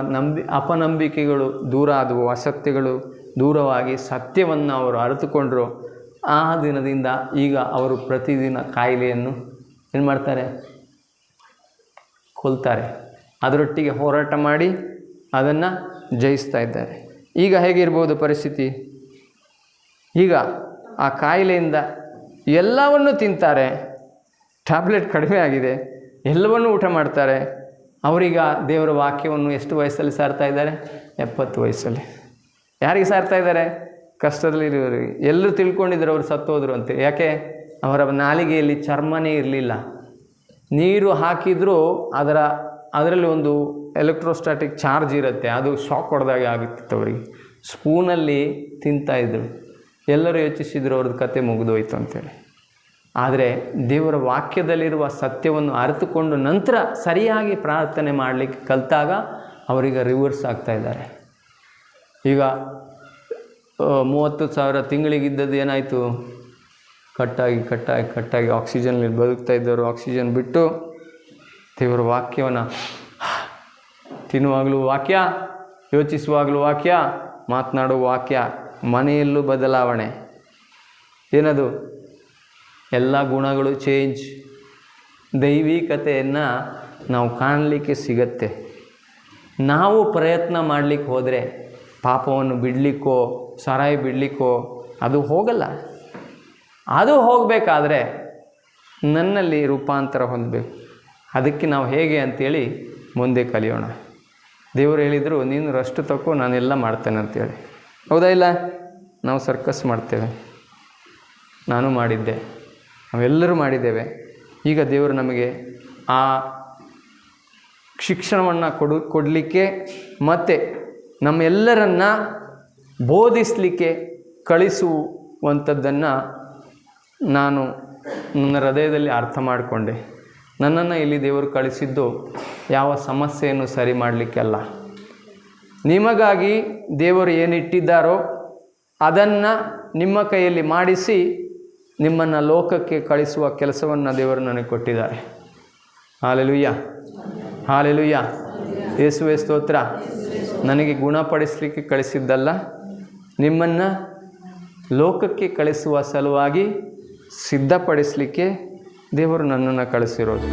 ಅಪನಂಬಿಕೆಗಳು ದೂರ ಆದವು, ಅಸತ್ಯಗಳು ದೂರವಾಗಿ ಸತ್ಯವನ್ನು ಅವರು ಅರಿತುಕೊಂಡರು. ಆ ದಿನದಿಂದ ಈಗ ಅವರು ಪ್ರತಿದಿನ ಕಾಯಿಲೆಯನ್ನು ಏನು ಮಾಡ್ತಾರೆ? ಕೊಲ್ತಾರೆ. ಅದರೊಟ್ಟಿಗೆ ಹೋರಾಟ ಮಾಡಿ ಅದನ್ನು ಜಯಿಸ್ತಾ ಇದ್ದಾರೆ. ಈಗ ಹೇಗಿರ್ಬೋದು ಪರಿಸ್ಥಿತಿ? ಈಗ ಆ ಕಾಯಿಲೆಯಿಂದ ಎಲ್ಲವನ್ನು ತಿಂತಾರೆ, ಟ್ಯಾಬ್ಲೆಟ್ ಕಡಿಮೆ ಆಗಿದೆ, ಎಲ್ಲವನ್ನೂ ಊಟ ಮಾಡ್ತಾರೆ. ಅವರೀಗ ದೇವರ ವಾಕ್ಯವನ್ನು ಎಷ್ಟು ವಯಸ್ಸಲ್ಲಿ ಸಾರ್ತಾ ಇದ್ದಾರೆ? 70 ವಯಸ್ಸಲ್ಲಿ. ಯಾರಿಗೆ ಸಾರ್ತಾ ಇದ್ದಾರೆ? ಕಷ್ಟದಲ್ಲಿರೋರಿಗೆ. ಎಲ್ಲರೂ ತಿಳ್ಕೊಂಡಿದ್ರು ಅವರು ಸತ್ತೋದ್ರು ಅಂತ. ಯಾಕೆ? ಅವರ ನಾಲಿಗೆಯಲ್ಲಿ ಚರ್ಮನೇ ಇರಲಿಲ್ಲ. ನೀರು ಹಾಕಿದರೂ ಅದರಲ್ಲಿ ಒಂದು ಎಲೆಕ್ಟ್ರೋಸ್ಟಾಟಿಕ್ ಚಾರ್ಜ್ ಇರುತ್ತೆ, ಅದು ಶಾಕ್ ಹೊಡೆದಾಗೆ ಆಗುತ್ತಿತ್ತು ಅವರಿಗೆ. ಸ್ಪೂನಲ್ಲಿ ತಿಂತಾಯಿದ್ರು. ಎಲ್ಲರೂ ಯೋಚಿಸಿದ್ರು ಅವ್ರದ್ದು ಕತೆ ಮುಗಿದೋಯ್ತು ಅಂತೇಳಿ. ಆದರೆ ದೇವರ ವಾಕ್ಯದಲ್ಲಿರುವ ಸತ್ಯವನ್ನು ಅರಿತುಕೊಂಡು ನಂತರ ಸರಿಯಾಗಿ ಪ್ರಾರ್ಥನೆ ಮಾಡಲಿಕ್ಕೆ ಕಲಿತಾಗ ಅವರಿಗೆ ರಿವರ್ಸ್ ಆಗ್ತಾಯಿದ್ದಾರೆ. ಈಗ 30,000 ತಿಂಗಳಿಗಿದ್ದದ್ದು ಏನಾಯಿತು, ಕಟ್ಟಾಗಿ ಆಕ್ಸಿಜನ್ನಲ್ಲಿ ಬದುಕ್ತಾ ಇದ್ದವರು ಆಕ್ಸಿಜನ್ ಬಿಟ್ಟು ದೇವರ ವಾಕ್ಯವನ್ನು ತಿನ್ನುವಾಗಲೂ ವಾಕ್ಯ, ಯೋಚಿಸುವಾಗಲೂ ವಾಕ್ಯ, ಮಾತನಾಡುವ ವಾಕ್ಯ, ಮನೆಯಲ್ಲೂ ಬದಲಾವಣೆ. ಏನದು? ಎಲ್ಲ ಗುಣಗಳು ಚೇಂಜ್. ದೈವಿಕತೆಯನ್ನು ನಾವು ಕಾಣಲಿಕ್ಕೆ ಸಿಗತ್ತೆ. ನಾವು ಪ್ರಯತ್ನ ಮಾಡಲಿಕ್ಕೆ ಹೋದರೆ ಪಾಪವನ್ನು ಬಿಡಲಿಕ್ಕೋ ಸಾರಾಯಿ ಬಿಡಲಿಕ್ಕೋ ಅದು ಹೋಗಲ್ಲ. ಅದು ಹೋಗಬೇಕಾದ್ರೆ ನನ್ನಲ್ಲಿ ರೂಪಾಂತರ ಹೊಂದಬೇಕು. ಅದಕ್ಕೆ ನಾವು ಹೇಗೆ ಅಂಥೇಳಿ ಮುಂದೆ ಕಲಿಯೋಣ. ದೇವರು ಹೇಳಿದರು, ನೀನು ರೆಸ್ಟ್ ತಗೋ, ನಾನೆಲ್ಲ ಮಾಡ್ತೇನೆ ಅಂತೇಳಿ. ಹೌದಾ ಇಲ್ಲ? ನಾವು ಸರ್ಕಸ್ ಮಾಡ್ತೇವೆ, ನಾನು ಮಾಡಿದ್ದೆ, ನಾವೆಲ್ಲರೂ ಮಾಡಿದ್ದೇವೆ. ಈಗ ದೇವರು ನಮಗೆ ಆ ಶಿಕ್ಷಣವನ್ನು ಕೊಡಲಿಕ್ಕೆ ಮತ್ತು ನಮ್ಮೆಲ್ಲರನ್ನ ಬೋಧಿಸಲಿಕ್ಕೆ ಕಳಿಸುವಂಥದ್ದನ್ನು ನಾನು ನನ್ನ ಹೃದಯದಲ್ಲಿ ಅರ್ಥ ಮಾಡಿಕೊಂಡೆ. ನನ್ನನ್ನು ಇಲ್ಲಿ ದೇವರು ಕಳಿಸಿದ್ದು ಯಾವ ಸಮಸ್ಯೆಯನ್ನು ಸರಿ ಮಾಡಲಿಕ್ಕೆ ಅಲ್ಲ. ನಿಮಗಾಗಿ ದೇವರು ಏನಿಟ್ಟಿದ್ದಾರೋ ಅದನ್ನು ನಿಮ್ಮ ಕೈಯಲ್ಲಿ ಮಾಡಿಸಿ ನಿಮ್ಮನ್ನು ಲೋಕಕ್ಕೆ ಕಳಿಸುವ ಕೆಲಸವನ್ನು ದೇವರು ನನಗೆ ಕೊಟ್ಟಿದ್ದಾರೆ. Hallelujah, hallelujah. ಯೇಸುವೇ ಸ್ತೋತ್ರ. ನನಗೆ ಗುಣಪಡಿಸಲಿಕ್ಕೆ ಕಳಿಸಿದ್ದಲ್ಲ, ನಿಮ್ಮನ್ನು ಲೋಕಕ್ಕೆ ಕಳಿಸುವ ಸಲುವಾಗಿ ಸಿದ್ಧಪಡಿಸಲಿಕ್ಕೆ ದೇವರು ನನ್ನನ್ನು ಕಳಿಸಿರೋದು.